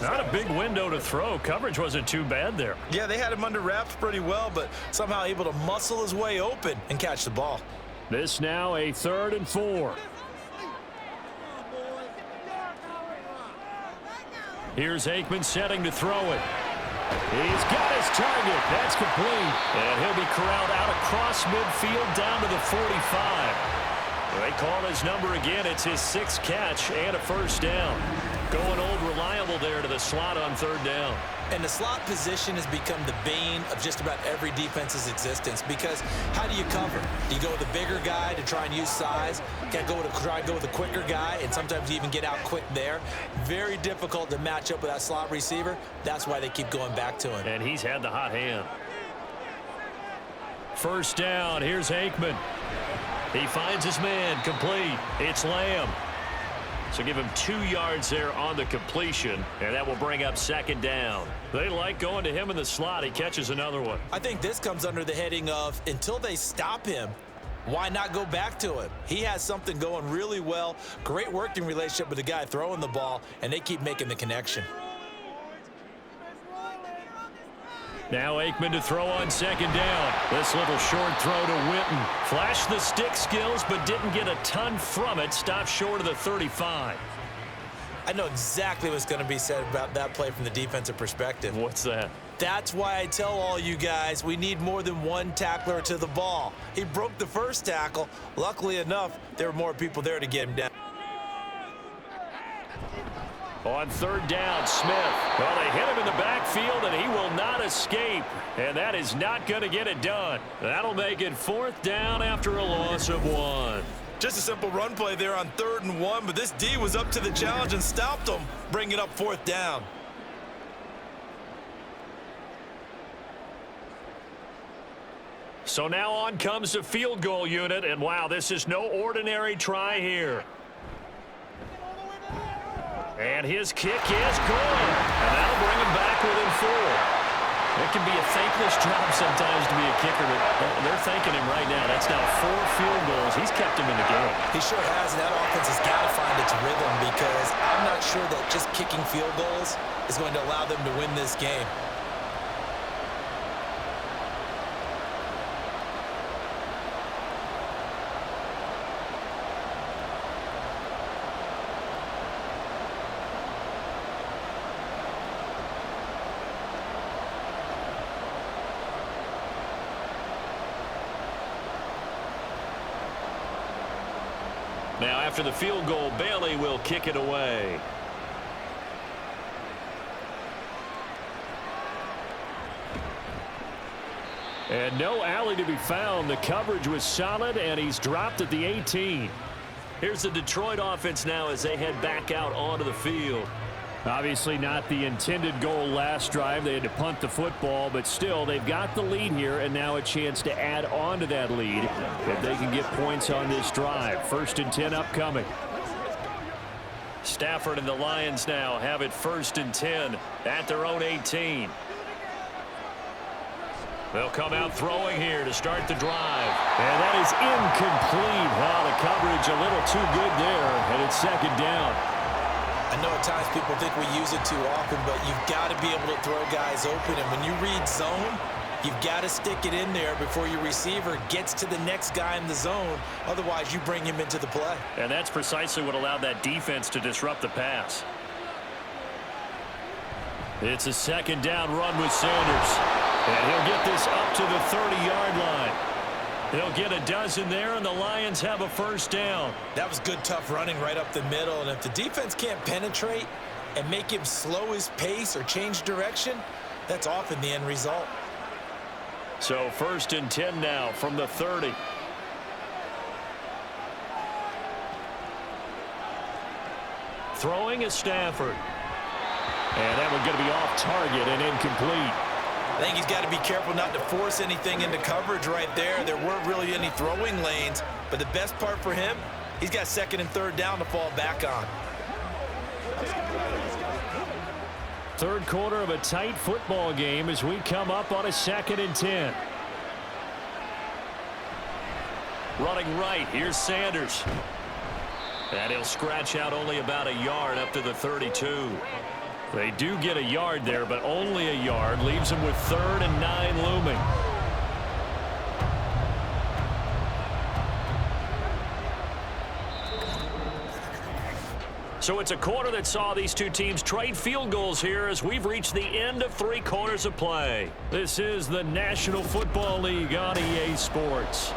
Not a big window to throw. Coverage wasn't too bad there. Yeah, they had him under wraps pretty well, but somehow able to muscle his way open and catch the ball. This now a 3rd and 4. Here's Aikman setting to throw it. He's got his target. That's complete. And he'll be corralled out across midfield down to the 45. They call his number again. It's his 6th catch and a 1st down. Going old reliable there to the slot on 3rd down. And the slot position has become the bane of just about every defense's existence, because how do you cover? Do you go with the bigger guy to try and use size? Can't try and go with the quicker guy, and sometimes you even get out quick there. Very difficult to match up with that slot receiver. That's why they keep going back to him. And he's had the hot hand. 1st down. Here's Aikman. He finds his man. Complete. It's Lamb. So give him 2 yards there on the completion, and that will bring up 2nd down. They like going to him in the slot. He catches another one. I think this comes under the heading of, until they stop him, why not go back to him? He has something going really well. Great working relationship with the guy throwing the ball, and they keep making the connection. Now Aikman to throw on 2nd down. This little short throw to Witten. Flashed the stick skills, but didn't get a ton from it. Stopped short of the 35. I know exactly what's going to be said about that play from the defensive perspective. What's that? That's why I tell all you guys we need more than one tackler to the ball. He broke the 1st tackle. Luckily enough, there were more people there to get him down. On 3rd down, Smith. Well, they hit him in the backfield, and he will not escape. And that is not going to get it done. That'll make it 4th down after a loss of 1. Just a simple run play there on 3rd and 1, but this D was up to the challenge and stopped him, bringing up 4th down. So now on comes the field goal unit, and wow, this is no ordinary try here. And his kick is good. And that'll bring him back within 4. It can be a thankless job sometimes to be a kicker, but they're thanking him right now. That's now 4 field goals. He's kept him in the game. He sure has, and that offense has got to find its rhythm, because I'm not sure that just kicking field goals is going to allow them to win this game. Now, after the field goal, Bailey will kick it away. And no alley to be found. The coverage was solid, and he's dropped at the 18. Here's the Detroit offense now as they head back out onto the field. Obviously not the intended goal last drive. They had to punt the football, but still they've got the lead here, and now a chance to add on to that lead if they can get points on this drive. 1st and 10 upcoming. Stafford and the Lions now have it 1st and 10 at their own 18. They'll come out throwing here to start the drive. And that is incomplete. Wow, the coverage a little too good there, and it's 2nd down. I know at times people think we use it too often, but you've got to be able to throw guys open. And when you read zone, You've got to stick it in there before your receiver gets to the next guy in the zone. Otherwise, you bring him into the play. And that's precisely what allowed that defense to disrupt the pass. It's a second down run with Sanders. And he'll get this up to the 30-yard line. He'll get a dozen there, and the Lions have a first down. That was good, tough running right up the middle. And if the defense can't penetrate and make him slow his pace or change direction, that's often the end result. So 1st and 10 now from the 30. Throwing is Stafford. And that one's going to be off target and incomplete. I think he's got to be careful not to force anything into coverage right there. There weren't really any throwing lanes, but the best part for him, he's got 2nd and 3rd down to fall back on. Third quarter of a tight football game as we come up on a 2nd and 10. Running right, here's Sanders. And he'll scratch out only about a yard up to the 32. They do get a yard there, but only a yard. Leaves them with 3rd and 9 looming. So it's a quarter that saw these two teams trade field goals here as we've reached the end of 3 quarters of play. This is the National Football League on EA Sports.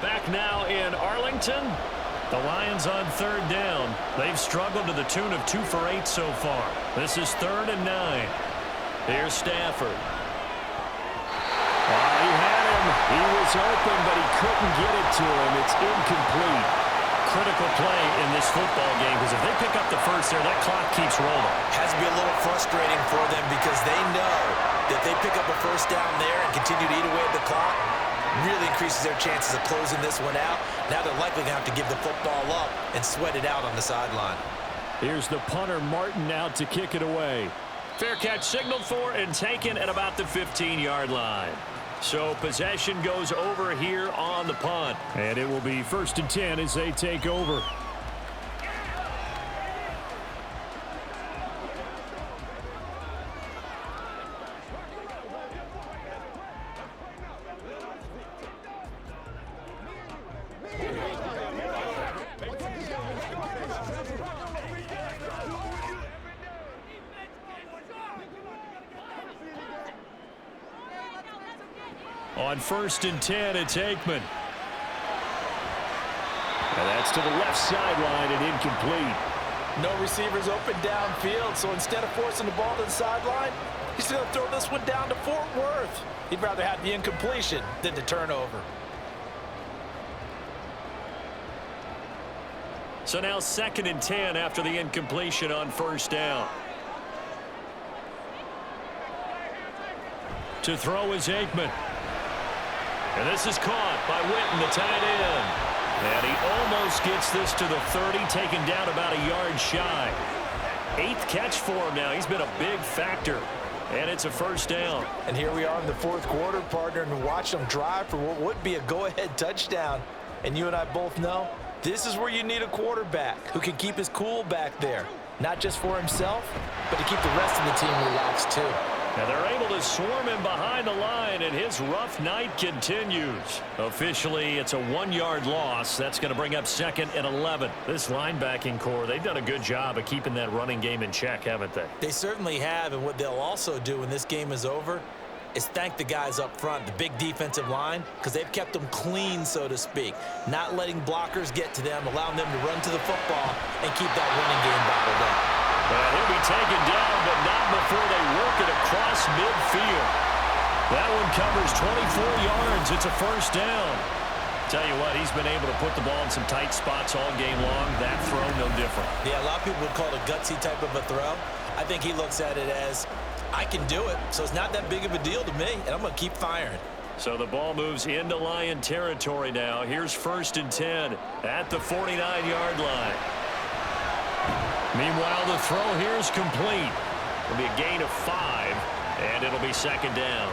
Back now in Arlington. The Lions on 3rd down. They've struggled to the tune of 2 for 8 so far. This is 3rd and 9. Here's Stafford. He had him. He was open, but he couldn't get it to him. It's incomplete. Critical play in this football game because if they pick up the first there, that clock keeps rolling. Has to be a little frustrating for them because they know that they pick up a first down there and continue to eat away at the clock. Really increases their chances of closing this one out. Now they're likely going to have to give the football up and sweat it out on the sideline. Here's the punter, Martin, out to kick it away. Fair catch signaled for and taken at about the 15-yard line. So possession goes over here on the punt. And it will be 1st and 10 as they take over. On 1st and 10, it's Aikman. And that's to the left sideline and incomplete. No receivers open downfield, so instead of forcing the ball to the sideline, he's going to throw this one down to Fort Worth. He'd rather have the incompletion than the turnover. So now 2nd and 10 after the incompletion on 1st down. To throw is Aikman. And this is caught by Witten, the tight end. And he almost gets this to the 30, taken down about a yard shy. 8th catch for him now. He's been a big factor. And it's a first down. And here we are in the 4th quarter, partner, and watch them drive for what would be a go-ahead touchdown. And you and I both know this is where you need a quarterback who can keep his cool back there. Not just for himself, but to keep the rest of the team relaxed too. And they're able to swarm him behind the line, and his rough night continues. Officially, it's a 1-yard loss. That's going to bring up 2nd and 11. This linebacking core, they've done a good job of keeping that running game in check, haven't they? They certainly have, and what they'll also do when this game is over is thank the guys up front, the big defensive line, because they've kept them clean, so to speak. Not letting blockers get to them, allowing them to run to the football and keep that running game bottled up. Well, he'll be taken down, but not before they work it across midfield. That one covers 24 yards. It's a first down. Tell you what, he's been able to put the ball in some tight spots all game long. That throw, no different. Yeah, a lot of people would call it a gutsy type of a throw. I think he looks at it as, I can do it, so it's not that big of a deal to me, and I'm going to keep firing. So the ball moves into Lion territory now. Here's 1st and 10 at the 49-yard line. Meanwhile, the throw here is complete. It'll be a gain of 5, and it'll be 2nd down.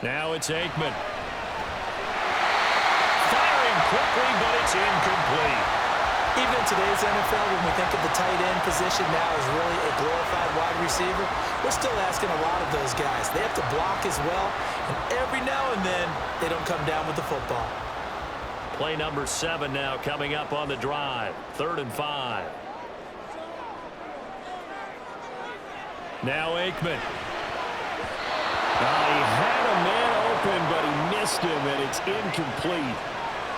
Now it's Aikman. Firing quickly, but it's incomplete. Even in today's NFL, when we think of the tight end position now as really a glorified wide receiver, we're still asking a lot of those guys. They have to block as well, and every now and then, they don't come down with the football. Play number 7 now coming up on the drive. 3rd and 5. Now Aikman. He had a man open, but he missed him, and it's incomplete.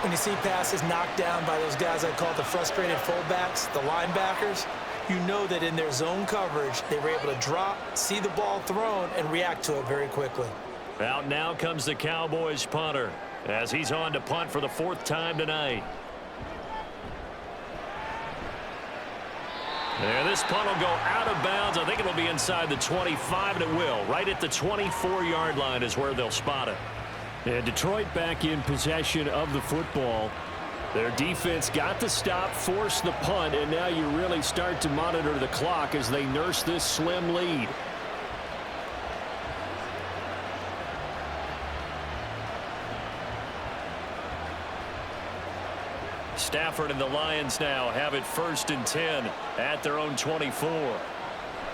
When you see passes knocked down by those guys I call the frustrated fullbacks, the linebackers, you know that in their zone coverage, they were able to drop, see the ball thrown, and react to it very quickly. Out now comes the Cowboys punter as he's on to punt for the 4th time tonight. There, this punt will go out of bounds. I think it'll be inside the 25, and it will. Right at the 24-yard line is where they'll spot it. And Detroit back in possession of the football. Their defense got the stop, forced the punt, and now you really start to monitor the clock as they nurse this slim lead. Stafford and the Lions now have it 1st and 10 at their own 24.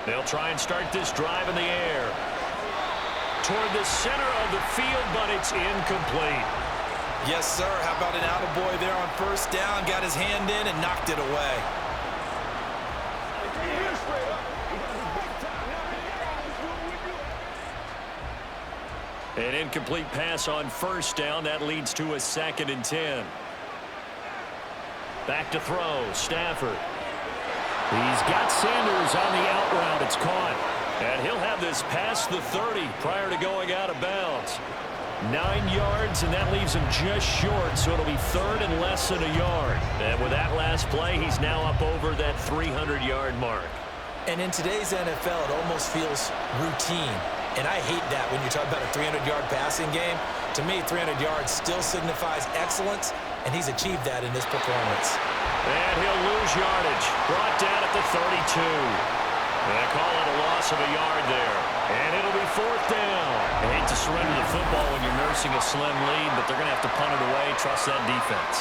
They'll try and start this drive in the air. Toward the center of the field, but it's incomplete. Yes, sir. How about an attaboy there on 1st down? Got his hand in and knocked it away. An incomplete pass on 1st down. That leads to a 2nd and 10. Back to throw. Stafford. He's got Sanders on the out route. It's caught. And he'll have this past the 30 prior to going out of bounds. 9 yards, and that leaves him just short, so it'll be 3rd and less than a yard. And with that last play, he's now up over that 300-yard mark. And in today's NFL, it almost feels routine. And I hate that when you talk about a 300-yard passing game. To me, 300 yards still signifies excellence, and he's achieved that in this performance. And he'll lose yardage. Brought down at the 32. They call it a loss of a yard there. And it'll be 4th down. I hate to surrender the football when you're nursing a slim lead, but they're going to have to punt it away. Trust that defense.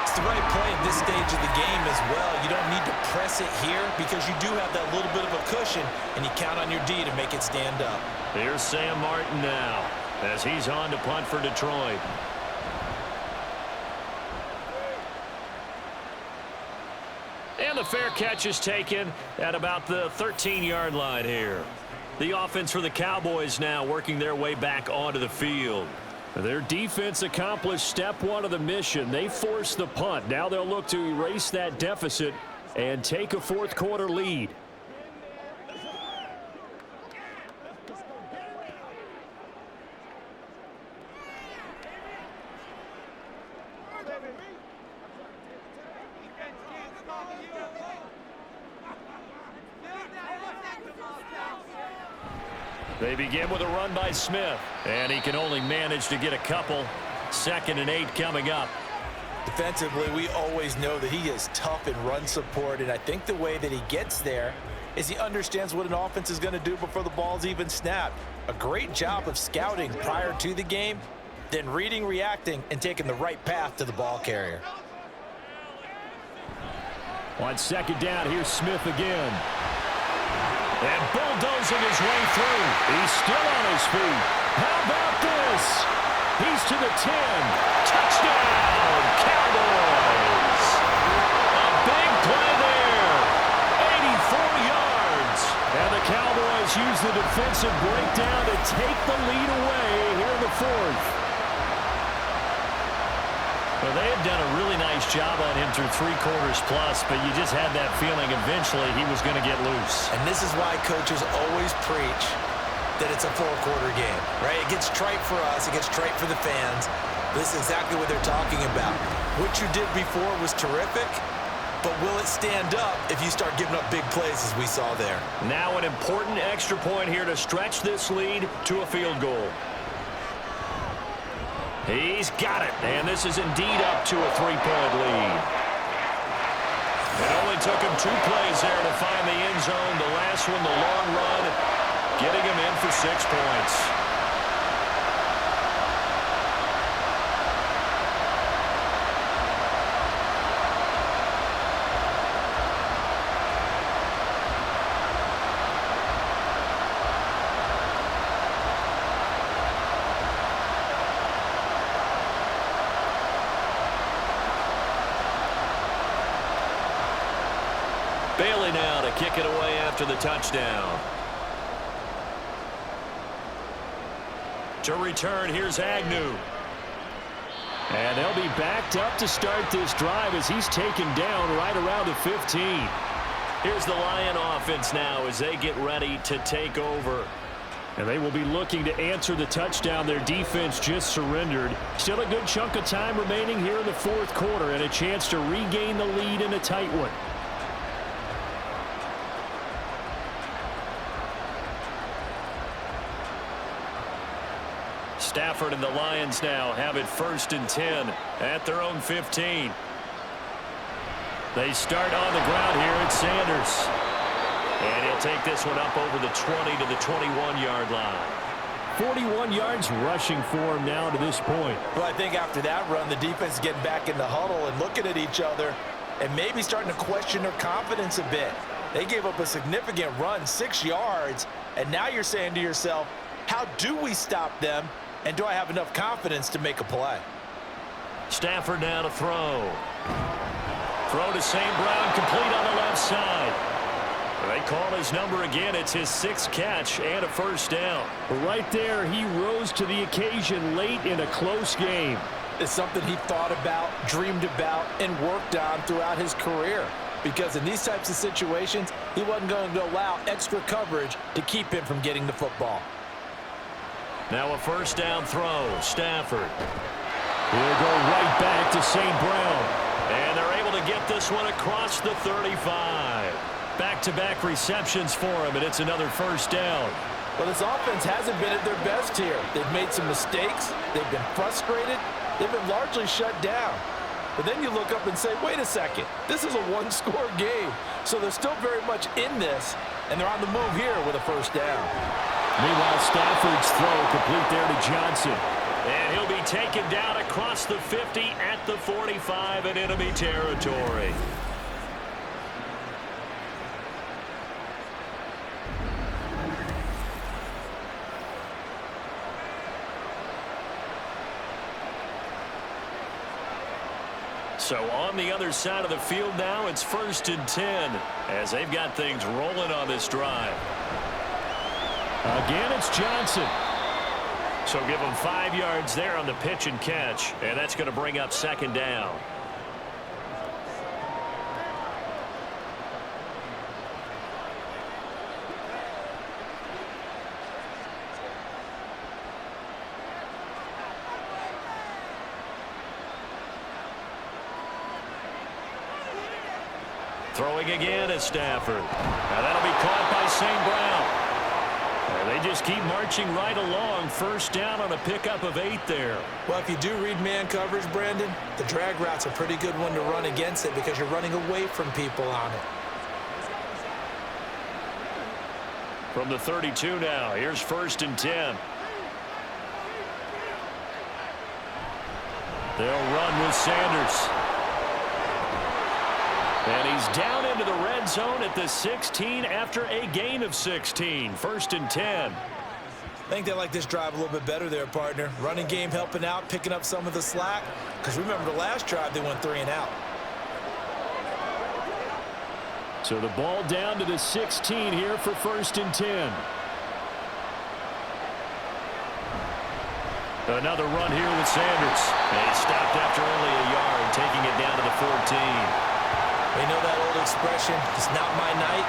It's the right play at this stage of the game as well. You don't need to press it here because you do have that little bit of a cushion, and you count on your D to make it stand up. Here's Sam Martin now as he's on to punt for Detroit. And the fair catch is taken at about the 13-yard line here. The offense for the Cowboys now working their way back onto the field. Their defense accomplished step 1 of the mission. They forced the punt. Now they'll look to erase that deficit and take a 4th quarter lead. They begin with a run by Smith, and he can only manage to get a couple. 2nd and 8 coming up. Defensively, we always know that he is tough in run support, and I think the way that he gets there is he understands what an offense is going to do before the ball's even snapped. A great job of scouting prior to the game, then reading, reacting, and taking the right path to the ball carrier. On 2nd down, here's Smith again. And bulldozing his way through. He's still on his feet. How about this? He's to the 10. Touchdown, Cowboys. A big play there. 84 yards. And the Cowboys use the defensive breakdown to take the lead away here in the 4th. Well, they had done a really nice job on him through 3 quarters plus, but you just had that feeling eventually he was going to get loose. And this is why coaches always preach that it's a 4-quarter game, right? It gets trite for us. It gets trite for the fans. This is exactly what they're talking about. What you did before was terrific, but will it stand up if you start giving up big plays as we saw there? Now an important extra point here to stretch this lead to a field goal. He's got it, and this is indeed up to a 3-point lead. It only took him 2 plays there to find the end zone. The last one, the long run, getting him in for 6 points. back it away after the touchdown. To return, here's Agnew. And they'll be backed up to start this drive as he's taken down right around the 15. Here's the Lion offense now as they get ready to take over. And they will be looking to answer the touchdown their defense just surrendered. Still a good chunk of time remaining here in the fourth quarter and a chance to regain the lead in a tight one. Stafford and the Lions now have it 1st and 10 at their own 15. They start on the ground here at Sanders. And he'll take this one up over the 20 to the 21-yard line. 41 yards rushing for him now to this point. Well, I think after that run, the defense is getting back in the huddle and looking at each other and maybe starting to question their confidence a bit. They gave up a significant run, 6 yards, and now you're saying to yourself, how do we stop them, and do I have enough confidence to make a play? Stafford now to throw. Throw to St. Brown, complete on the left side. They call his number again. It's his 6th catch and a 1st down. Right there, he rose to the occasion late in a close game. It's something he thought about, dreamed about, and worked on throughout his career. Because in these types of situations, he wasn't going to allow extra coverage to keep him from getting the football. Now a 1st down throw. Stafford. He'll go right back to St. Brown. And they're able to get this one across the 35. Back-to-back receptions for him, and it's another 1st down. Well, this offense hasn't been at their best here. They've made some mistakes. They've been frustrated. They've been largely shut down. But then you look up and say, wait a second, this is a one-score game. So they're still very much in this, and they're on the move here with a 1st down. Meanwhile, Stafford's throw complete there to Johnson. And he'll be taken down across the 50 at the 45 in enemy territory. So on the other side of the field now, it's 1st and 10 as they've got things rolling on this drive. Again, it's Johnson. So give them 5 yards there on the pitch and catch, and that's going to bring up 2nd down. Throwing again is Stafford. Now that'll be caught by St. Brown. They just keep marching right along. 1st down on a pickup of 8 there. Well, if you do read man coverage, Brandon, the drag route's a pretty good one to run against it because you're running away from people on it. From the 32 now, here's 1st and 10. They'll run with Sanders. And he's down into the red zone at the 16 after a gain of 16. 1st and 10. I think they like this drive a little bit better there, partner. Running game helping out, picking up some of the slack. Because remember the last drive, they went 3 and out. So the ball down to the 16 here for 1st and 10. Another run here with Sanders. And he stopped after only a yard, taking it down to the 14. We know that old expression, it's not my night.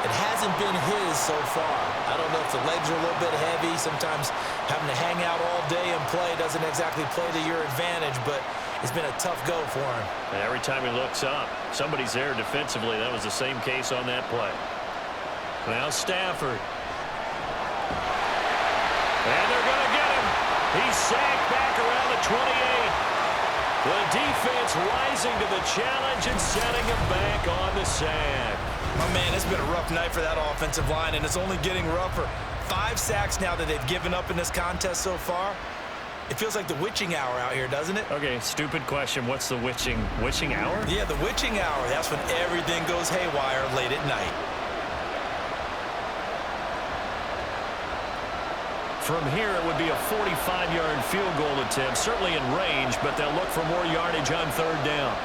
It hasn't been his so far. I don't know if the legs are a little bit heavy. Sometimes having to hang out all day and play doesn't exactly play to your advantage, but it's been a tough go for him. And every time he looks up, somebody's there defensively. That was the same case on that play. Now Stafford. And they're going to get him. He's sacked back around the 28. The defense rising to the challenge and setting him back on the sack. Oh, man, it's been a rough night for that offensive line, and it's only getting rougher. 5 sacks now that they've given up in this contest so far. It feels like the witching hour out here, doesn't it? Okay, stupid question. What's the witching hour? Yeah, the witching hour. That's when everything goes haywire late at night. From here, it would be a 45-yard field goal attempt, certainly in range, but they'll look for more yardage on 3rd down.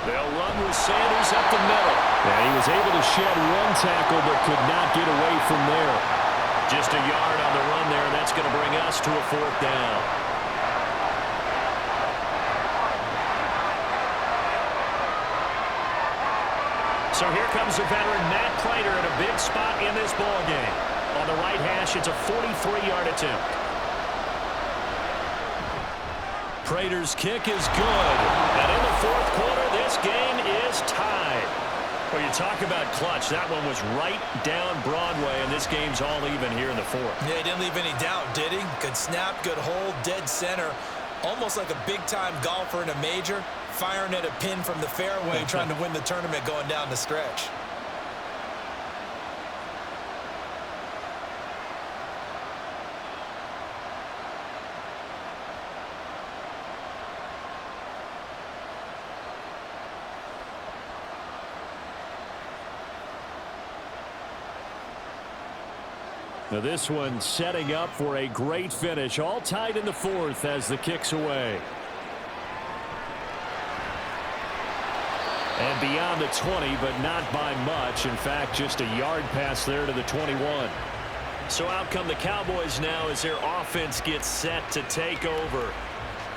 They'll run with Sanders up the middle. And he was able to shed one tackle but could not get away from there. Just a yard on the run there, and that's going to bring us to a 4th down. So here comes the veteran Matt Prater at a big spot in this ball game. On the right hash, it's a 43-yard attempt. Prater's kick is good. And in the 4th quarter, this game is tied. Well, you talk about clutch. That one was right down Broadway, and this game's all even here in the 4th. Yeah, he didn't leave any doubt, did he? Good snap, good hold, dead center. Almost like a big-time golfer in a major, firing at a pin from the fairway, trying to win the tournament going down the stretch. Now this one setting up for a great finish. All tied in the 4th as the kick's away. And beyond the 20, but not by much. In fact, just a yard pass there to the 21. So out come the Cowboys now as their offense gets set to take over.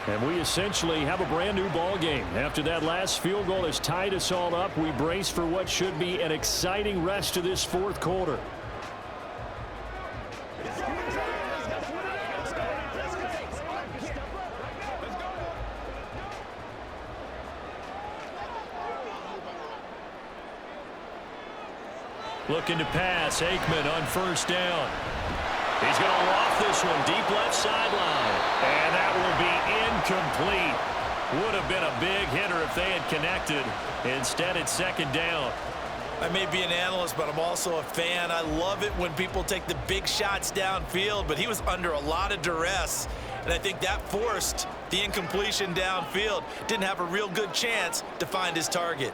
And we essentially have a brand new ball game. After that last field goal has tied us all up, we brace for what should be an exciting rest of this 4th quarter. Looking to pass. Aikman on 1st down. He's going to loft this one deep left sideline. And that will be incomplete. Would have been a big hitter if they had connected. Instead, it's 2nd down. I may be an analyst, but I'm also a fan. I love it when people take the big shots downfield, but he was under a lot of duress. And I think that forced the incompletion downfield. Didn't have a real good chance to find his target.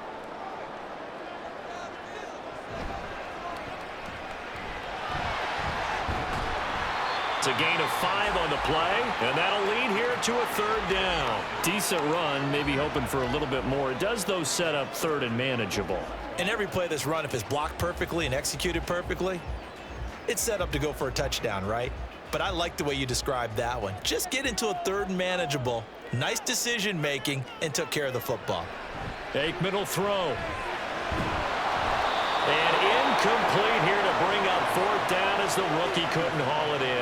It's a gain of 5 on the play, and that'll lead here to a 3rd down. Decent run, maybe hoping for a little bit more. It does, though, set up 3rd and manageable. And every play that's run, if it's blocked perfectly and executed perfectly, it's set up to go for a touchdown, right? But I like the way you described that one. Just get into a 3rd and manageable, nice decision-making, and took care of the football. Aikman will throw. And incomplete here to bring up 4th down as the rookie couldn't haul it in.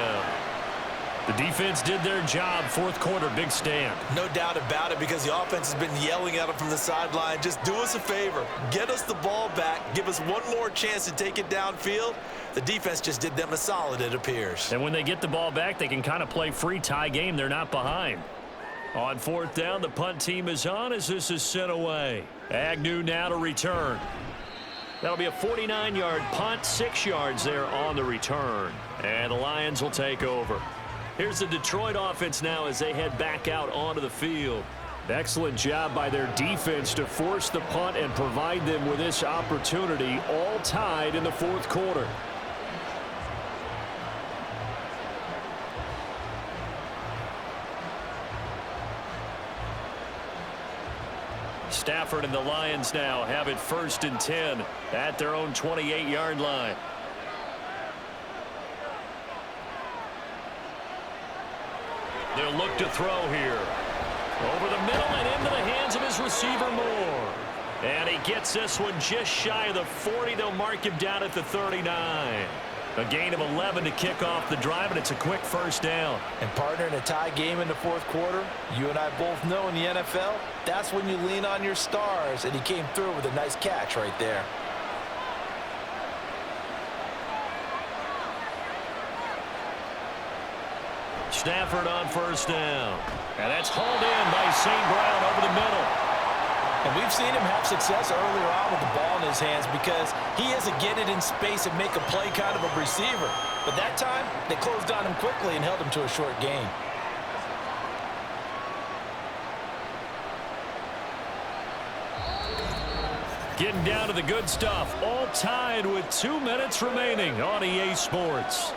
The defense did their job. 4th quarter, big stand. No doubt about it, because the offense has been yelling at him from the sideline. Just do us a favor. Get us the ball back. Give us one more chance to take it downfield. The defense just did them a solid, it appears. And when they get the ball back, they can kind of play free tie game. They're not behind. On 4th down, the punt team is on as this is sent away. Agnew now to return. That'll be a 49-yard punt, 6 yards there on the return. And the Lions will take over. Here's the Detroit offense now as they head back out onto the field. Excellent job by their defense to force the punt and provide them with this opportunity, all tied in the 4th quarter. Stafford and the Lions now have it 1st and 10 at their own 28-yard line. They'll look to throw here. Over the middle and into the hands of his receiver Moore. And he gets this one just shy of the 40. They'll mark him down at the 39. A gain of 11 to kick off the drive, and it's a quick 1st down. And partner, in a tie game in the 4th quarter, you and I both know in the NFL, that's when you lean on your stars, and he came through with a nice catch right there. Stafford on 1st down. And that's hauled in by St. Brown over the middle. And we've seen him have success earlier on with the ball in his hands because he has a get it in space and make a play kind of a receiver. But that time, they closed on him quickly and held him to a short gain. Getting down to the good stuff. All tied with 2 minutes remaining on EA Sports.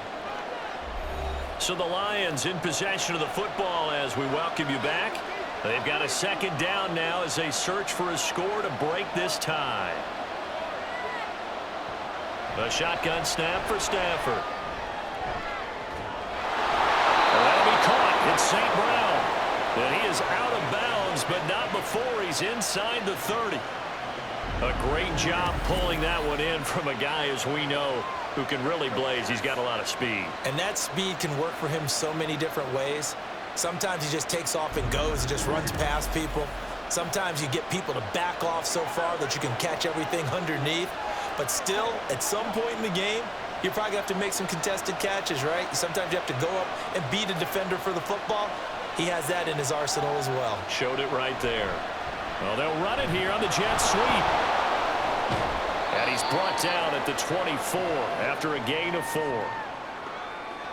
So the Lions in possession of the football as we welcome you back. They've got a second down now as they search for a score to break this tie. A shotgun snap for Stafford. That'll be caught. It's St. Brown. And he is out of bounds, but not before he's inside the 30. A great job pulling that one in from a guy, as we know, who can really blaze. He's got a lot of speed. And that speed can work for him so many different ways. Sometimes he just takes off and goes and just runs past people. Sometimes you get people to back off so far that you can catch everything underneath. But still, at some point in the game, you're probably going to have to make some contested catches, right? Sometimes you have to go up and beat a defender for the football. He has that in his arsenal as well. Showed it right there. Well, they'll run it here on the jet sweep. And he's brought down at the 24 after a gain of 4.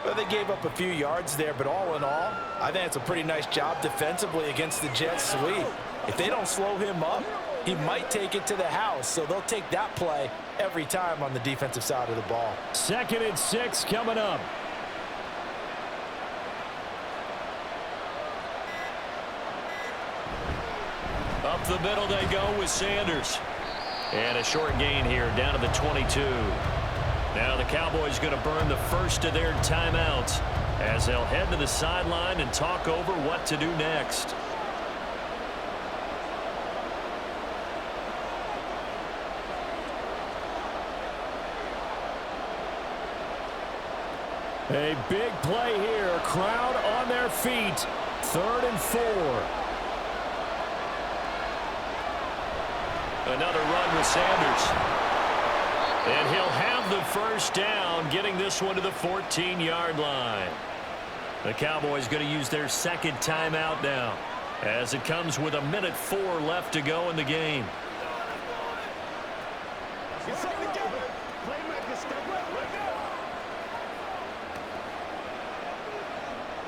Well, they gave up a few yards there, but all in all, I think it's a pretty nice job defensively against the jet sweep. If they don't slow him up, he might take it to the house, so they'll take that play every time on the defensive side of the ball. 2nd and 6 coming up. Up the middle they go with Sanders. And a short gain here down to the 22. Now the Cowboys going to burn the first of their timeouts as they'll head to the sideline and talk over what to do next. A big play here. Crowd on their feet. 3rd and 4. Another run with Sanders. And he'll have the first down, getting this one to the 14-yard line. The Cowboys going to use their second timeout now, as it comes with 1:04 left to go in the game.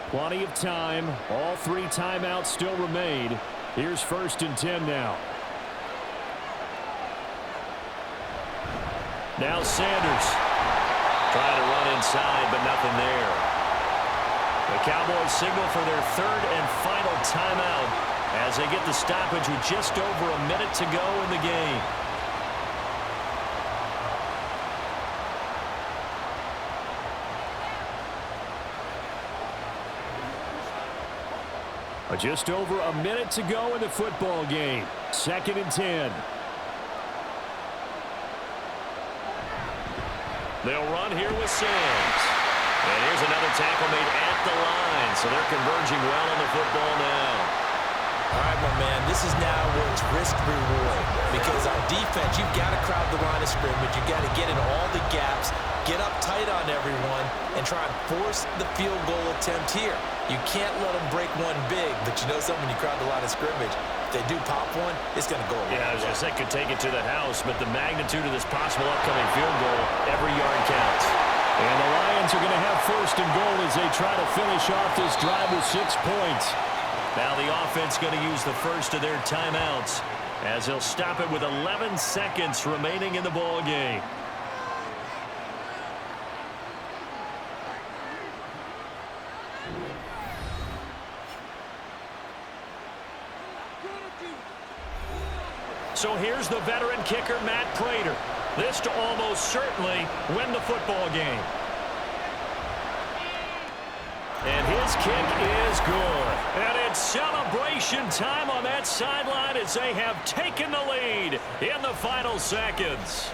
Plenty of time. All 3 timeouts still remain. Here's 1st and 10 now. Now Sanders trying to run inside, but nothing there. The Cowboys signal for their 3rd and final timeout as they get the stoppage with just over a minute to go in the game. Just over a minute to go in the football game. 2nd and 10. They'll run here with Sims. And here's another tackle made at the line, so they're converging well on the football now. All right, my man, this is now where it's risk-reward. Because on defense, you've got to crowd the line of scrimmage. You've got to get in all the gaps, get up tight on everyone, and try and force the field goal attempt here. You can't let them break one big, but you know something, when you crowd the line of scrimmage, if they do pop one, it's going to go away. Yeah, I was going to say, could take it to the house, but the magnitude of this possible upcoming field goal, every yard counts. And the Lions are going to have 1st and goal as they try to finish off this drive with 6 points. Now the offense going to use the first of their timeouts as they'll stop it with 11 seconds remaining in the ball game. So here's the veteran kicker, Matt Prater. This to almost certainly win the football game. And his kick is good. And it's celebration time on that sideline as they have taken the lead in the final seconds.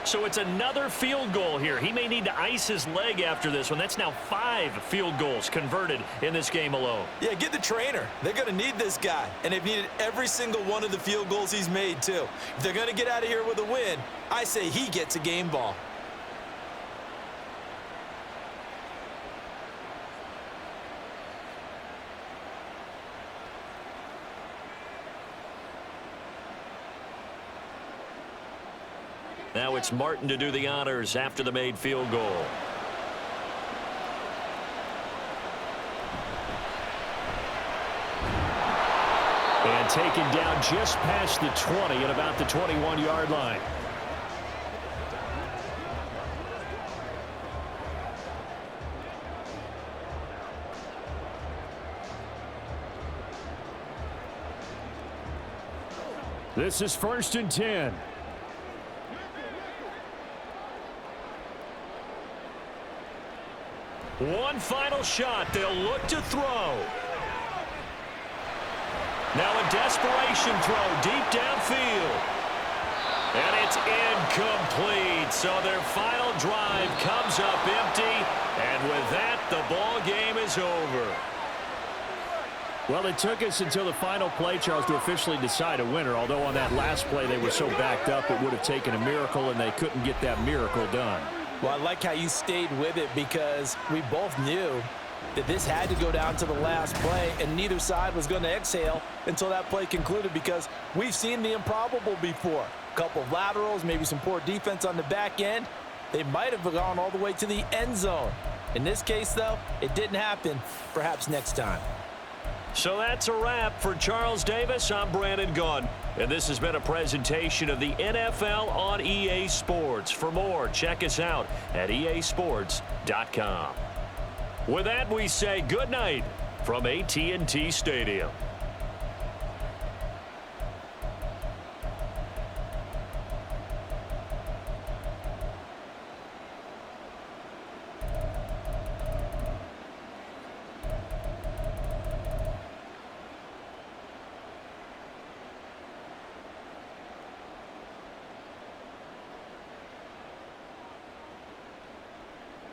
So it's another field goal here. He may need to ice his leg after this one. That's now 5 field goals converted in this game alone. Yeah, get the trainer. They're going to need this guy. And they've needed every single one of the field goals he's made, too. If they're going to get out of here with a win, I say he gets a game ball. Now it's Martin to do the honors after the made field goal. And taken down just past the 20 at about the 21-yard line. This is 1st and 10. One final shot. They'll look to throw. Now a desperation throw deep downfield. And it's incomplete. So their final drive comes up empty. And with that, the ball game is over. Well, it took us until the final play, Charles, to officially decide a winner. Although on that last play they were so backed up, it would have taken a miracle, and they couldn't get that miracle done. Well, I like how you stayed with it because we both knew that this had to go down to the last play, and neither side was going to exhale until that play concluded because we've seen the improbable before. A couple of laterals, maybe some poor defense on the back end. They might have gone all the way to the end zone. In this case, though, it didn't happen. Perhaps next time. So that's a wrap for Charles Davis. I'm Brandon Gaudin, and this has been a presentation of the NFL on EA Sports. For more, check us out at easports.com. With that, we say good night from AT&T Stadium.